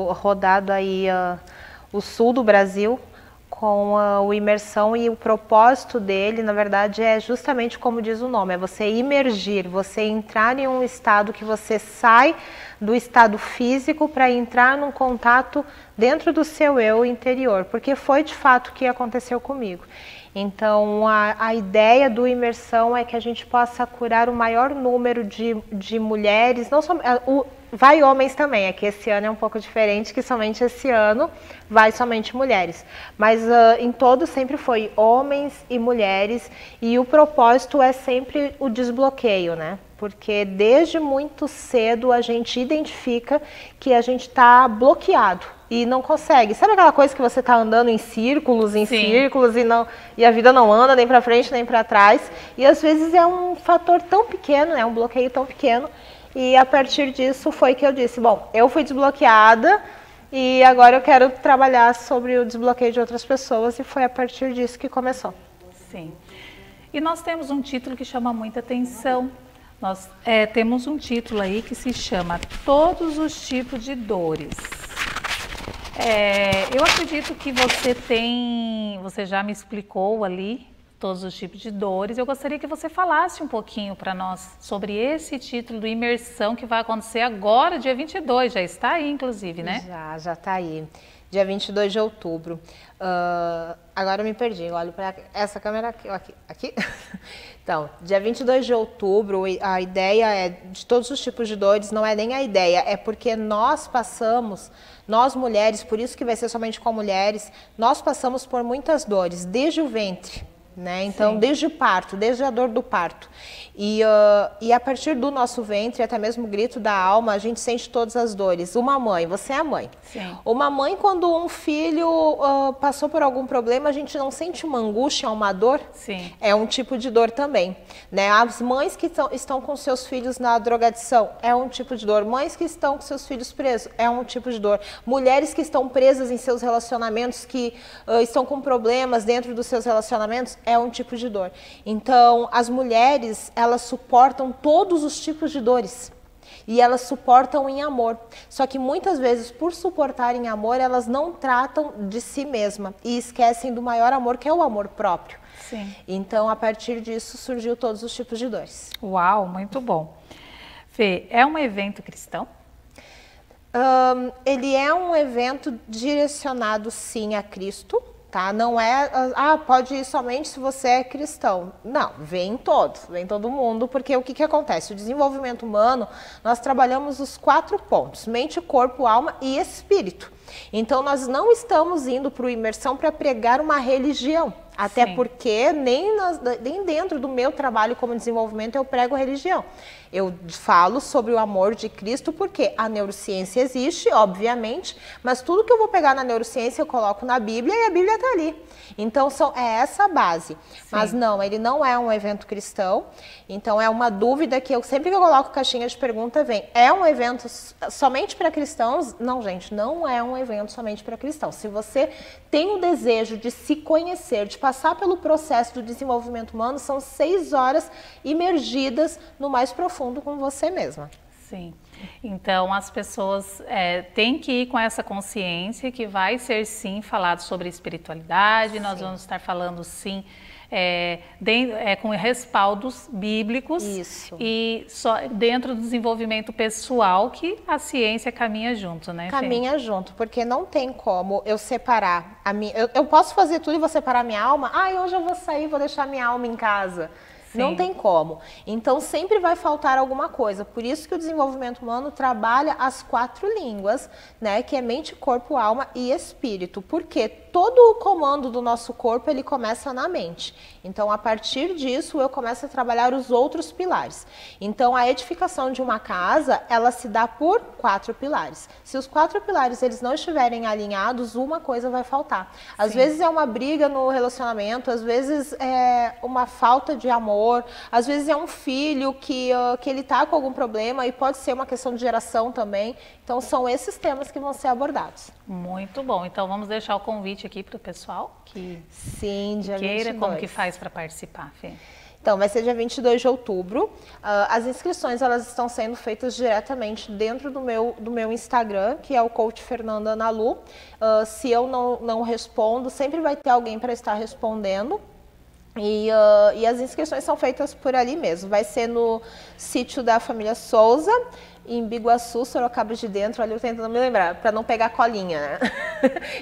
rodado aí o sul do Brasil com o Imersão e o propósito dele, na verdade, é justamente como diz o nome, é você imergir, você entrar em um estado que você sai do estado físico para entrar num contato dentro do seu eu interior, porque foi de fato o que aconteceu comigo. Então, a ideia do Imersão é que a gente possa curar o maior número de mulheres, não só, vai homens também, é que esse ano é um pouco diferente, que somente esse ano vai somente mulheres. Mas em todo sempre foi homens e mulheres, e o propósito é sempre o desbloqueio, né? Porque desde muito cedo a gente identifica que a gente está bloqueado e não consegue. Sabe aquela coisa que você está andando em círculos, e a vida não anda nem para frente nem para trás? E às vezes é um fator tão pequeno, é um bloqueio tão pequeno. E a partir disso foi que eu disse, bom, eu fui desbloqueada e agora eu quero trabalhar sobre o desbloqueio de outras pessoas e foi a partir disso que começou. Sim. E nós temos um título que chama muita atenção. Nós temos um título aí que se chama Todos os Tipos de Dores. Eu acredito que você já me explicou ali todos os tipos de dores. Eu gostaria que você falasse um pouquinho para nós sobre esse título do Imersão que vai acontecer agora, dia 22, já está aí inclusive, né? Já está aí, dia 22 de outubro. Agora eu me perdi, olho para essa câmera aqui. Então, dia 22 de outubro, a ideia é de todos os tipos de dores, não é nem a ideia, é porque nós mulheres, por isso que vai ser somente com mulheres, nós passamos por muitas dores, desde o ventre, né? Então, sim, desde o parto, desde a dor do parto. E a partir do nosso ventre, até mesmo o grito da alma, a gente sente todas as dores. Uma mãe, você é a mãe. Sim. Uma mãe, quando um filho passou por algum problema, a gente não sente uma angústia, uma dor? Sim. É um tipo de dor também, né? As mães que estão com seus filhos na drogadição, é um tipo de dor. Mães que estão com seus filhos presos, é um tipo de dor. Mulheres que estão presas em seus relacionamentos, que estão com problemas dentro dos seus relacionamentos, é um tipo de dor. Então, as mulheres, elas suportam todos os tipos de dores. E elas suportam em amor. Só que muitas vezes, por suportar em amor, elas não tratam de si mesma e esquecem do maior amor, que é o amor próprio. Sim. Então, a partir disso, surgiu todos os tipos de dores. Uau, muito bom. Fê, é um evento cristão? Ele é um evento direcionado, sim, a Cristo. Tá? Não é, pode ir somente se você é cristão. Não, vem todos, vem todo mundo, porque o que acontece? O desenvolvimento humano, nós trabalhamos os 4 pontos, mente, corpo, alma e espírito. Então, nós não estamos indo para o Imersão para pregar uma religião. Até sim, porque nem dentro do meu trabalho como desenvolvimento eu prego religião. Eu falo sobre o amor de Cristo porque a neurociência existe, obviamente, mas tudo que eu vou pegar na neurociência eu coloco na Bíblia e a Bíblia está ali. Então é essa a base. Sim. Mas não, ele não é um evento cristão. Então é uma dúvida que sempre que eu coloco caixinha de pergunta vem, é um evento somente para cristãos? Não, gente, não é um evento somente para cristãos. Se você tem o desejo de se conhecer, de passar pelo processo do desenvolvimento humano, são 6 horas imergidas no mais profundo com você mesma. Sim. Então, as pessoas têm que ir com essa consciência que vai ser, sim, falado sobre espiritualidade. Sim. Nós vamos estar falando, sim, com respaldos bíblicos. Isso. E só dentro do desenvolvimento pessoal que a ciência caminha junto, né? Caminha junto, porque não tem como eu separar a minha... Eu posso fazer tudo e vou separar minha alma? Hoje eu vou sair, vou deixar minha alma em casa. Sim. Não tem como. Então, sempre vai faltar alguma coisa. Por isso que o desenvolvimento humano trabalha as 4 línguas, né? Que é mente, corpo, alma e espírito. Porque todo o comando do nosso corpo, ele começa na mente. Então, a partir disso, eu começo a trabalhar os outros pilares. Então, a edificação de uma casa, ela se dá por 4 pilares. Se os 4 pilares, eles não estiverem alinhados, uma coisa vai faltar. Às Sim. vezes é uma briga no relacionamento, às vezes é uma falta de amor, às vezes é um filho que ele está com algum problema e pode ser uma questão de geração também. Então, são esses temas que vão ser abordados. Muito bom. Então, vamos deixar o convite aqui para o pessoal que sim, dia queira, 22. Como que faz para participar, Fê? Então, vai ser dia 22 de outubro. As inscrições, elas estão sendo feitas diretamente dentro do meu Instagram, que é o Coach Fernanda Ana Lu. Se eu não respondo, sempre vai ter alguém para estar respondendo. E as inscrições são feitas por ali mesmo. Vai ser no sítio da família Souza, em Biguaçu, Sorocaba de Dentro. Ali eu tentando me lembrar, para não pegar colinha, né?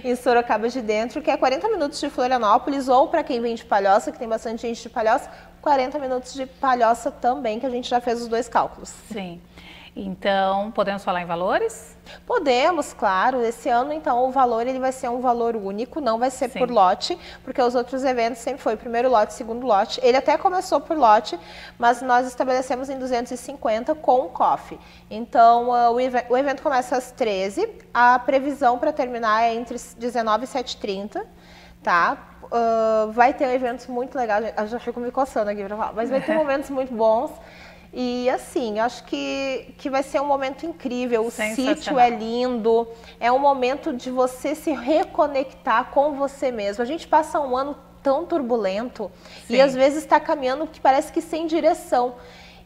Em Sorocaba de Dentro, que é 40 minutos de Florianópolis, ou para quem vem de Palhoça, que tem bastante gente de Palhoça, 40 minutos de Palhoça também, que a gente já fez os 2 cálculos. Sim. Então, podemos falar em valores? Podemos, claro. Esse ano, então, o valor ele vai ser um valor único, não vai ser Sim. por lote, porque os outros eventos sempre foi primeiro lote, segundo lote. Ele até começou por lote, mas nós estabelecemos em 250 com o coffee. Então, o evento começa às 13, a previsão para terminar é entre 19 e 7h30, tá? Vai ter eventos muito legais, eu já fico me coçando aqui para falar, mas vai ter momentos muito bons. E assim, eu acho que vai ser um momento incrível, o sítio é lindo, é um momento de você se reconectar com você mesmo. A gente passa um ano tão turbulento Sim. e às vezes está caminhando que parece que sem direção.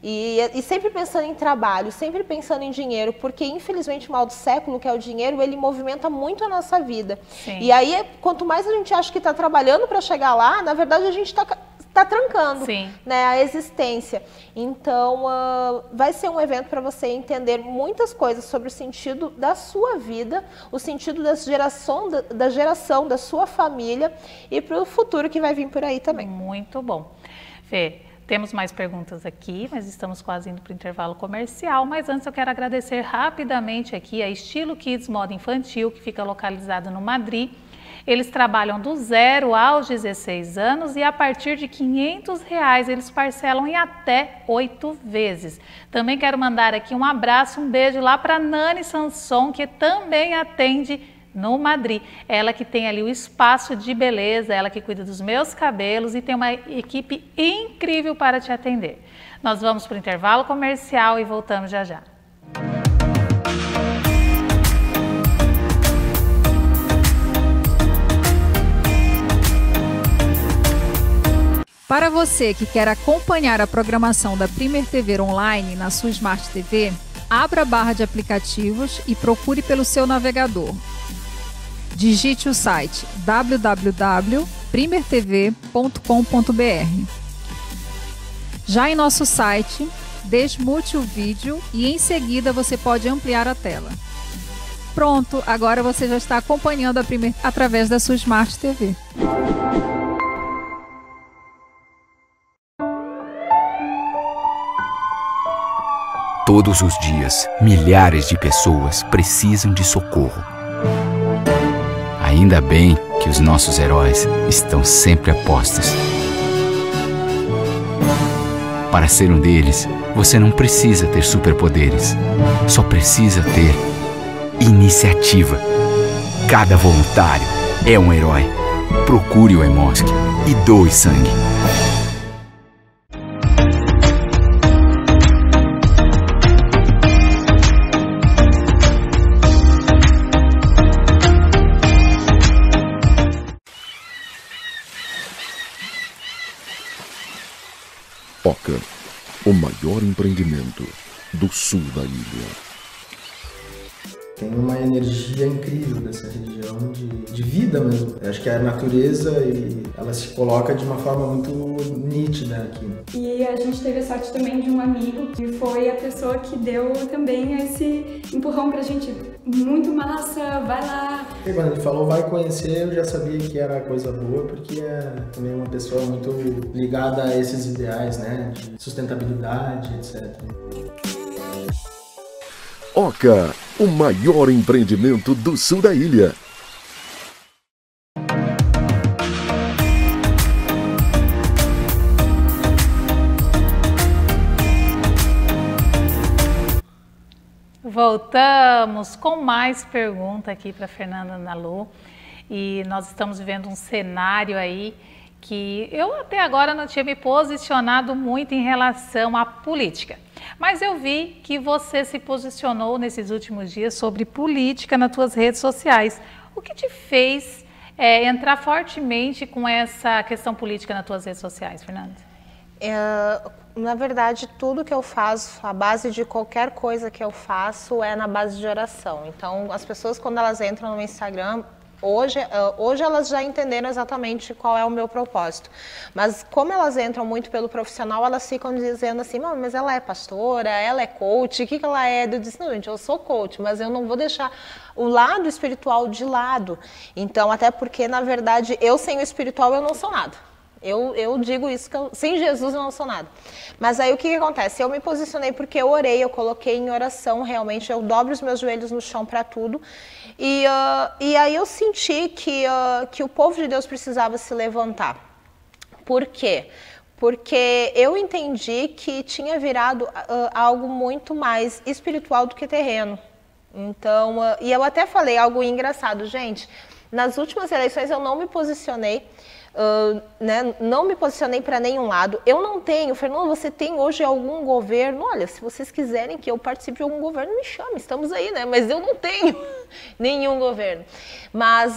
E sempre pensando em trabalho, sempre pensando em dinheiro, porque infelizmente o mal do século, que é o dinheiro, ele movimenta muito a nossa vida. Sim. E aí, quanto mais a gente acha que está trabalhando para chegar lá, na verdade a gente está trancando, né, a existência. Então, vai ser um evento para você entender muitas coisas sobre o sentido da sua vida, o sentido da geração da sua família e para o futuro que vai vir por aí também. Muito bom. Fê, temos mais perguntas aqui, mas estamos quase indo para o intervalo comercial. Mas antes eu quero agradecer rapidamente aqui a Estilo Kids Moda Infantil, que fica localizado no Madrid. Eles trabalham do 0 aos 16 anos e a partir de R$500 eles parcelam em até 8 vezes. Também quero mandar aqui um abraço, um beijo lá para Nani Sanson, que também atende no Madrid. Ela que tem ali o espaço de beleza, ela que cuida dos meus cabelos e tem uma equipe incrível para te atender. Nós vamos para o intervalo comercial e voltamos já já. Para você que quer acompanhar a programação da Premier TV Online na sua Smart TV, abra a barra de aplicativos e procure pelo seu navegador. Digite o site www.primertv.com.br. Já em nosso site, desmute o vídeo e em seguida você pode ampliar a tela. Pronto, agora você já está acompanhando a Premier através da sua Smart TV. Todos os dias, milhares de pessoas precisam de socorro. Ainda bem que os nossos heróis estão sempre a postos. Para ser um deles, você não precisa ter superpoderes. Só precisa ter iniciativa. Cada voluntário é um herói. Procure o Emosk e doe sangue. Oca, o maior empreendimento do sul da ilha. Tem uma energia incrível dessa região de vida mesmo. Eu acho que a natureza ela se coloca de uma forma muito nítida aqui. E a gente teve a sorte também de um amigo que foi a pessoa que deu também esse empurrão pra gente. Muito massa, vai lá. E quando ele falou vai conhecer, eu já sabia que era coisa boa, porque é também uma pessoa muito ligada a esses ideais, né? De sustentabilidade, etc. Oca, o maior empreendimento do sul da ilha. Voltamos com mais pergunta aqui para Fernanda Nalu. E nós estamos vivendo um cenário aí que eu até agora não tinha me posicionado muito em relação à política. Mas eu vi que você se posicionou nesses últimos dias sobre política nas suas redes sociais. O que te fez entrar fortemente com essa questão política nas suas redes sociais, Fernanda? Na verdade, tudo que eu faço, a base de qualquer coisa que eu faço é na base de oração. Então, as pessoas quando elas entram no Instagram, hoje elas já entenderam exatamente qual é o meu propósito. Mas como elas entram muito pelo profissional, elas ficam dizendo assim, mas ela é pastora, ela é coach, o que ela é? Eu disse, não, gente, eu sou coach, mas eu não vou deixar o lado espiritual de lado. Então, até porque, na verdade, eu sem o espiritual eu não sou nada. Eu digo isso, que sem Jesus eu não sou nada. Mas aí o que acontece? Eu me posicionei porque eu orei, eu coloquei em oração, realmente, eu dobro os meus joelhos no chão para tudo. E aí eu senti que o povo de Deus precisava se levantar. Por quê? Porque eu entendi que tinha virado algo muito mais espiritual do que terreno. Então, e eu até falei algo engraçado, gente. Nas últimas eleições eu não me posicionei né, não me posicionei para nenhum lado. Eu não tenho, Fernando, você tem hoje algum governo? Olha, se vocês quiserem que eu participe de algum governo, me chame, estamos aí, né? Mas eu não tenho nenhum governo. Mas,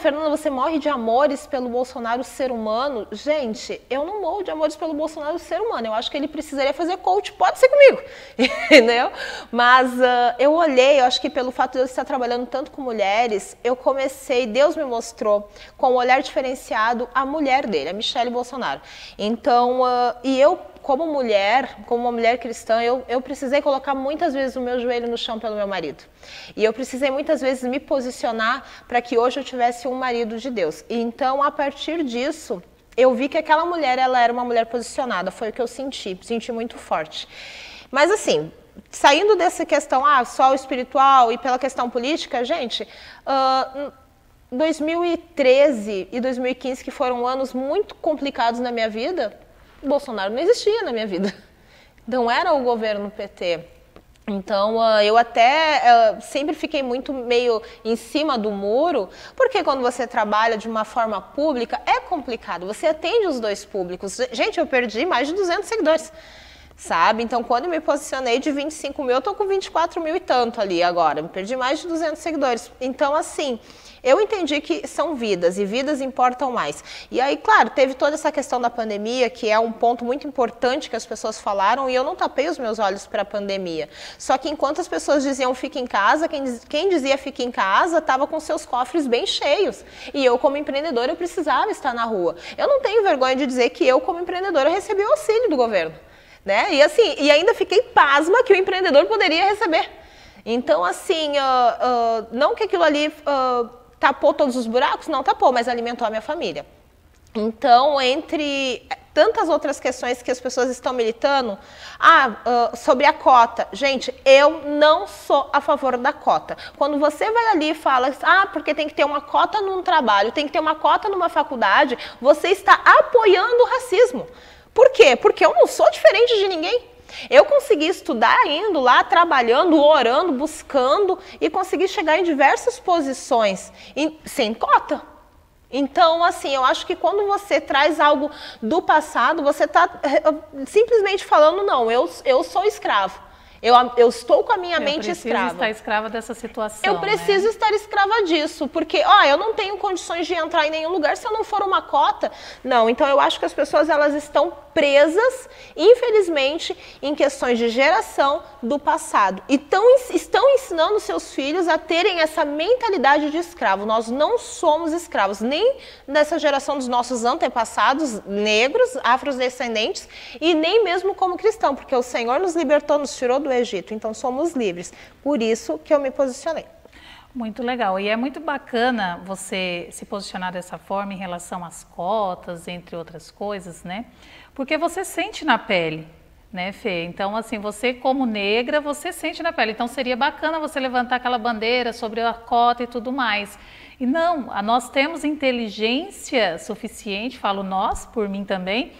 Fernanda, você morre de amores pelo Bolsonaro ser humano? Gente, eu não morro de amores pelo Bolsonaro ser humano. Eu acho que ele precisaria fazer coach, pode ser comigo, entendeu? Mas eu olhei, eu acho que pelo fato de eu estar trabalhando tanto com mulheres, eu comecei, Deus me mostrou com um olhar diferenciado a mulher dele, a Michelle Bolsonaro. Então, e eu, como uma mulher cristã, eu precisei colocar muitas vezes o meu joelho no chão pelo meu marido. E eu precisei muitas vezes me posicionar para que hoje eu tivesse um marido de Deus. E então, a partir disso, eu vi que aquela mulher, ela era uma mulher posicionada. Foi o que eu senti muito forte. Mas assim, saindo dessa questão, só o espiritual e pela questão política, gente, 2013 e 2015, que foram anos muito complicados na minha vida, Bolsonaro não existia na minha vida. Não era o governo PT. Então, eu até sempre fiquei muito meio em cima do muro, porque quando você trabalha de uma forma pública, é complicado. Você atende os dois públicos. Gente, eu perdi mais de 200 seguidores. Sabe? Então, quando eu me posicionei de 25 mil, eu tô com 24 mil e tanto ali agora. Eu perdi mais de 200 seguidores. Então, assim, eu entendi que são vidas e vidas importam mais. E aí, claro, teve toda essa questão da pandemia, que é um ponto muito importante que as pessoas falaram, e eu não tapei os meus olhos para a pandemia. Só que enquanto as pessoas diziam fique em casa, quem dizia fique em casa estava com seus cofres bem cheios. E eu, como empreendedora, eu precisava estar na rua. Eu não tenho vergonha de dizer que eu, como empreendedora, recebi o auxílio do governo. Né? E assim, e ainda fiquei pasma que o empreendedor poderia receber. Então, assim, não que aquilo ali tapou todos os buracos, não tapou, mas alimentou a minha família. Então, entre tantas outras questões que as pessoas estão militando, sobre a cota. Gente, eu não sou a favor da cota. Quando você vai ali e fala, porque tem que ter uma cota num trabalho, tem que ter uma cota numa faculdade, você está apoiando o racismo. Por quê? Porque eu não sou diferente de ninguém. Eu consegui estudar indo lá, trabalhando, orando, buscando e consegui chegar em diversas posições sem cota. Então, assim, eu acho que quando você traz algo do passado, você está simplesmente falando, não, eu sou escravo. Eu estou com a minha mente escrava. Eu preciso estar escrava dessa situação. Eu preciso estar escrava disso, porque eu não tenho condições de entrar em nenhum lugar se eu não for uma cota. Não, então eu acho que as pessoas elas estão presas, infelizmente, em questões de geração do passado. E estão ensinando seus filhos a terem essa mentalidade de escravo. Nós não somos escravos, nem nessa geração dos nossos antepassados negros, afrodescendentes, e nem mesmo como cristão, porque o Senhor nos libertou, nos tirou do Egito, então somos livres. Por isso que eu me posicionei. Muito legal. E é muito bacana você se posicionar dessa forma em relação às cotas, entre outras coisas, né? Porque você sente na pele, né, Fê? Então, assim, você como negra, você sente na pele. Então, seria bacana você levantar aquela bandeira sobre a cota e tudo mais. E não, nós temos inteligência suficiente, falo nós, por mim também,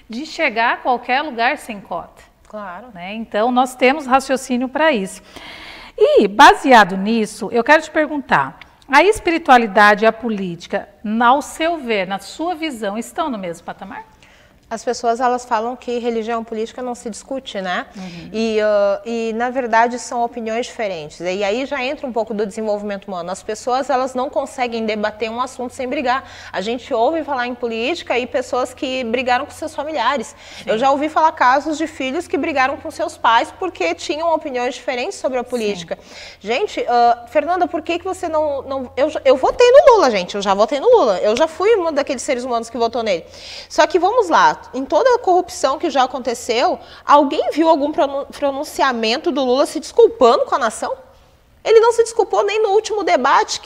de chegar a qualquer lugar sem cota. Claro. Né? Então, nós temos raciocínio para isso. E, baseado nisso, eu quero te perguntar, a espiritualidade e a política, ao seu ver, na sua visão, estão no mesmo patamar? As pessoas, elas falam que religião e política não se discute, né? Uhum. E, na verdade, são opiniões diferentes. E aí já entra um pouco do desenvolvimento humano. As pessoas, elas não conseguem debater um assunto sem brigar. A gente ouve falar em política e pessoas que brigaram com seus familiares. Sim. Eu já ouvi falar casos de filhos que brigaram com seus pais porque tinham opiniões diferentes sobre a política. Sim. Gente, Fernanda, por que você não... Eu votei no Lula, gente. Eu já votei no Lula. Eu já fui um daqueles seres humanos que votou nele. Só que vamos lá. Em toda a corrupção que já aconteceu, alguém viu algum pronunciamento do Lula se desculpando com a nação? Ele não se desculpou nem no último debate,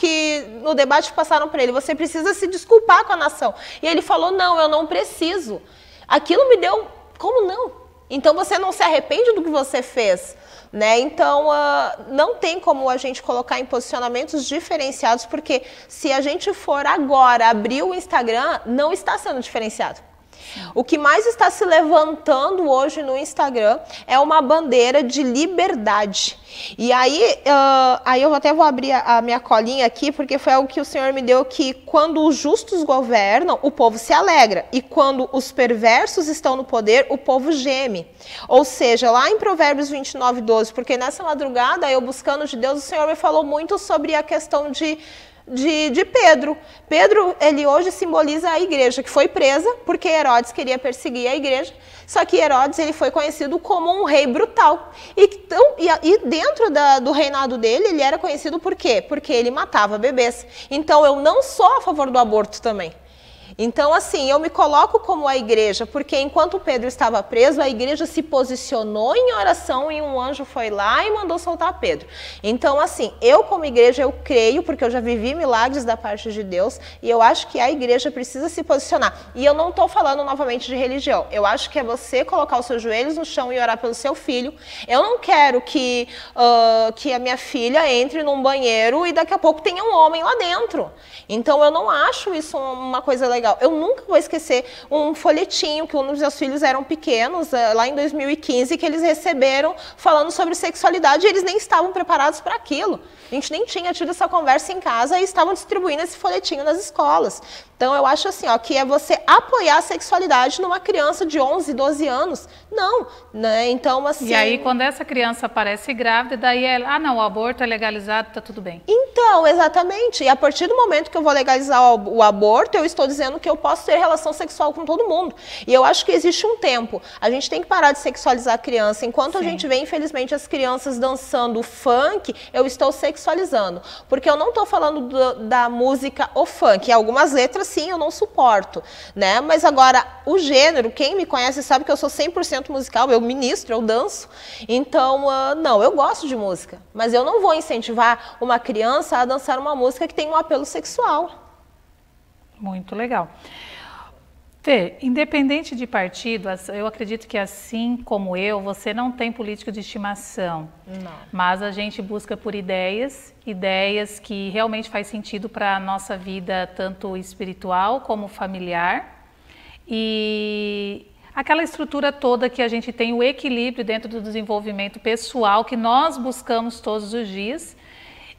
no debate que passaram para ele. Você precisa se desculpar com a nação. E ele falou, não, eu não preciso. Aquilo me deu... Como não? Então você não se arrepende do que você fez? Né? Então, não tem como a gente colocar em posicionamentos diferenciados, porque se a gente for agora abrir o Instagram, não está sendo diferenciado. O que mais está se levantando hoje no Instagram é uma bandeira de liberdade. E aí, eu até vou abrir a minha colinha aqui, porque foi algo que o Senhor me deu, que quando os justos governam, o povo se alegra. E quando os perversos estão no poder, o povo geme. Ou seja, lá em Provérbios 29:12, porque nessa madrugada, eu buscando de Deus, o Senhor me falou muito sobre a questão de Pedro. Pedro, ele hoje simboliza a igreja, que foi presa porque Herodes queria perseguir a igreja, só que Herodes, ele foi conhecido como um rei brutal. E dentro do reinado dele, ele era conhecido por quê? Porque ele matava bebês. Então, eu não sou a favor do aborto também. Então, assim, eu me coloco como a igreja, porque enquanto Pedro estava preso, a igreja se posicionou em oração e um anjo foi lá e mandou soltar Pedro. Então, assim, eu como igreja, eu creio, porque eu já vivi milagres da parte de Deus, e eu acho que a igreja precisa se posicionar. E eu não estou falando novamente de religião, eu acho que é você colocar os seus joelhos no chão e orar pelo seu filho. Eu não quero que a minha filha entre num banheiro e daqui a pouco tenha um homem lá dentro. Então, eu não acho isso uma coisa legal. Eu nunca vou esquecer um folhetinho que um dos meus filhos eram pequenos, lá em 2015, que eles receberam falando sobre sexualidade, e eles nem estavam preparados para aquilo. A gente nem tinha tido essa conversa em casa e estavam distribuindo esse folhetinho nas escolas. Então, eu acho assim, que é você apoiar a sexualidade numa criança de 11, 12 anos. Não, né? Então, assim... E aí, quando essa criança aparece grávida, daí não, o aborto é legalizado, tá tudo bem. Então, exatamente. E a partir do momento que eu vou legalizar o aborto, eu estou dizendo que eu posso ter relação sexual com todo mundo. E eu acho que existe um tempo. A gente tem que parar de sexualizar a criança. Enquanto a gente vê, infelizmente, as crianças dançando funk, eu estou sexualizando. Porque eu não estou falando da música o funk. Algumas letras, sim, eu não suporto, né? Mas agora, o gênero, quem me conhece sabe que eu sou 100% musical, eu ministro, eu danço. Então, não, eu gosto de música. Mas eu não vou incentivar uma criança a dançar uma música que tem um apelo sexual. Muito legal. Fê, independente de partido, eu acredito que assim como eu, você não tem político de estimação. Não. Mas a gente busca por ideias que realmente faz sentido para a nossa vida, tanto espiritual como familiar. E aquela estrutura toda que a gente tem, o equilíbrio dentro do desenvolvimento pessoal que nós buscamos todos os dias.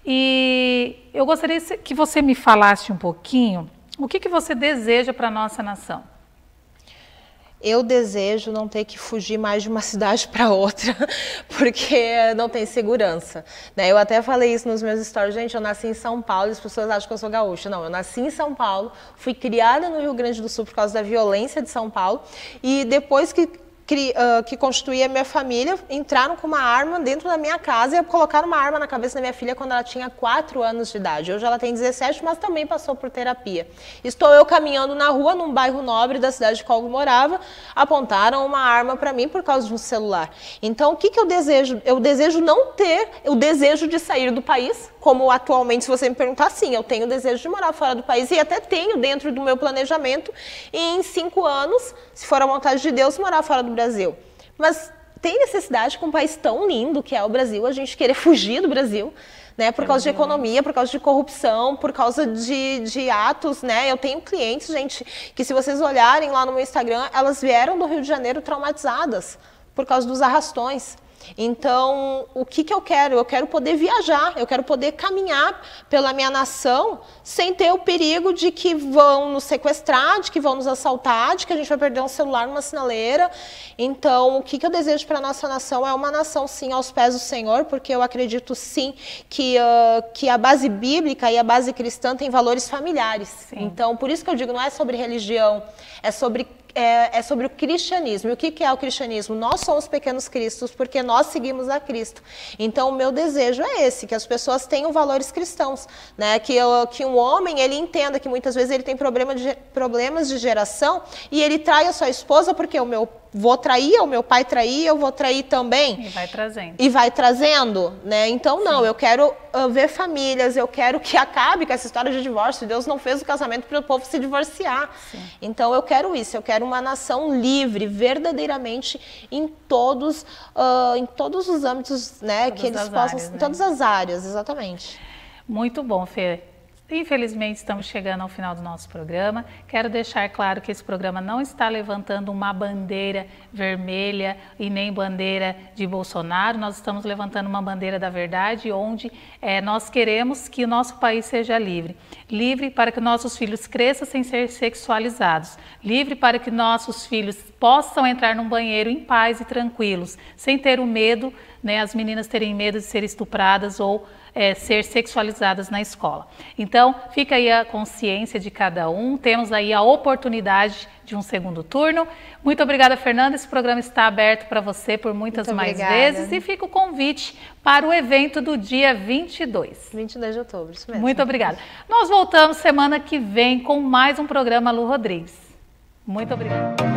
E eu gostaria que você me falasse um pouquinho o que você deseja para a nossa nação. Eu desejo não ter que fugir mais de uma cidade para outra, porque não tem segurança, né? Eu até falei isso nos meus stories, gente, eu nasci em São Paulo e as pessoas acham que eu sou gaúcha. Não, eu nasci em São Paulo, fui criada no Rio Grande do Sul por causa da violência de São Paulo, e depois que constituí a minha família, entraram com uma arma dentro da minha casa e colocaram uma arma na cabeça da minha filha quando ela tinha 4 anos de idade. Hoje ela tem 17, mas também passou por terapia. Estou eu caminhando na rua, num bairro nobre da cidade de qual eu morava, apontaram uma arma para mim por causa de um celular. Então, o que eu desejo? Eu desejo não ter o desejo de sair do país, como atualmente, se você me perguntar, sim, eu tenho o desejo de morar fora do país e até tenho dentro do meu planejamento, e em 5 anos, se for a vontade de Deus, morar fora do Brasil. Mas tem necessidade com um país tão lindo que é o Brasil, a gente querer fugir do Brasil, né, por causa de economia, por causa de corrupção, por causa de atos, né? Eu tenho clientes, gente, que se vocês olharem lá no meu Instagram, elas vieram do Rio de Janeiro traumatizadas por causa dos arrastões. Então, o que eu quero? Eu quero poder viajar, eu quero poder caminhar pela minha nação sem ter o perigo de que vão nos sequestrar, de que vão nos assaltar, de que a gente vai perder um celular numa sinaleira. Então, o que eu desejo para a nossa nação é uma nação, sim, aos pés do Senhor, porque eu acredito, sim, que a base bíblica e a base cristã tem valores familiares. Sim. Então, por isso que eu digo, não é sobre religião, é sobre o cristianismo. E o que é o cristianismo? Nós somos pequenos cristos porque nós seguimos a Cristo. Então, o meu desejo é esse, que as pessoas tenham valores cristãos, né? Que um homem, ele entenda que muitas vezes ele tem problemas de geração e ele trai a sua esposa porque o meu avô traía, o meu pai traía, eu vou trair também. E vai trazendo. E vai trazendo, né? Então, não, sim, eu quero ver famílias, eu quero que acabe com essa história de divórcio. Deus não fez o casamento para o povo se divorciar. Sim. Então, eu quero isso, eu quero uma nação livre, verdadeiramente, em todos os âmbitos, né? Todas que eles possam, áreas, né? Todas as áreas, exatamente. Muito bom, Fê. Infelizmente, estamos chegando ao final do nosso programa. Quero deixar claro que esse programa não está levantando uma bandeira vermelha e nem bandeira de Bolsonaro. Nós estamos levantando uma bandeira da verdade, onde nós queremos que o nosso país seja livre. Livre para que nossos filhos cresçam sem ser sexualizados. Livre para que nossos filhos possam entrar num banheiro em paz e tranquilos, sem ter o medo, né, as meninas terem medo de ser estupradas ou ser sexualizadas na escola. Então, fica aí a consciência de cada um, temos aí a oportunidade de um segundo turno. Muito obrigada, Fernanda, esse programa está aberto para você por muitas mais vezes e fica o convite para o evento do dia 22. 22 de outubro, isso mesmo. Muito obrigada. Nós voltamos semana que vem com mais um programa Lu Rodrigues. Muito obrigada.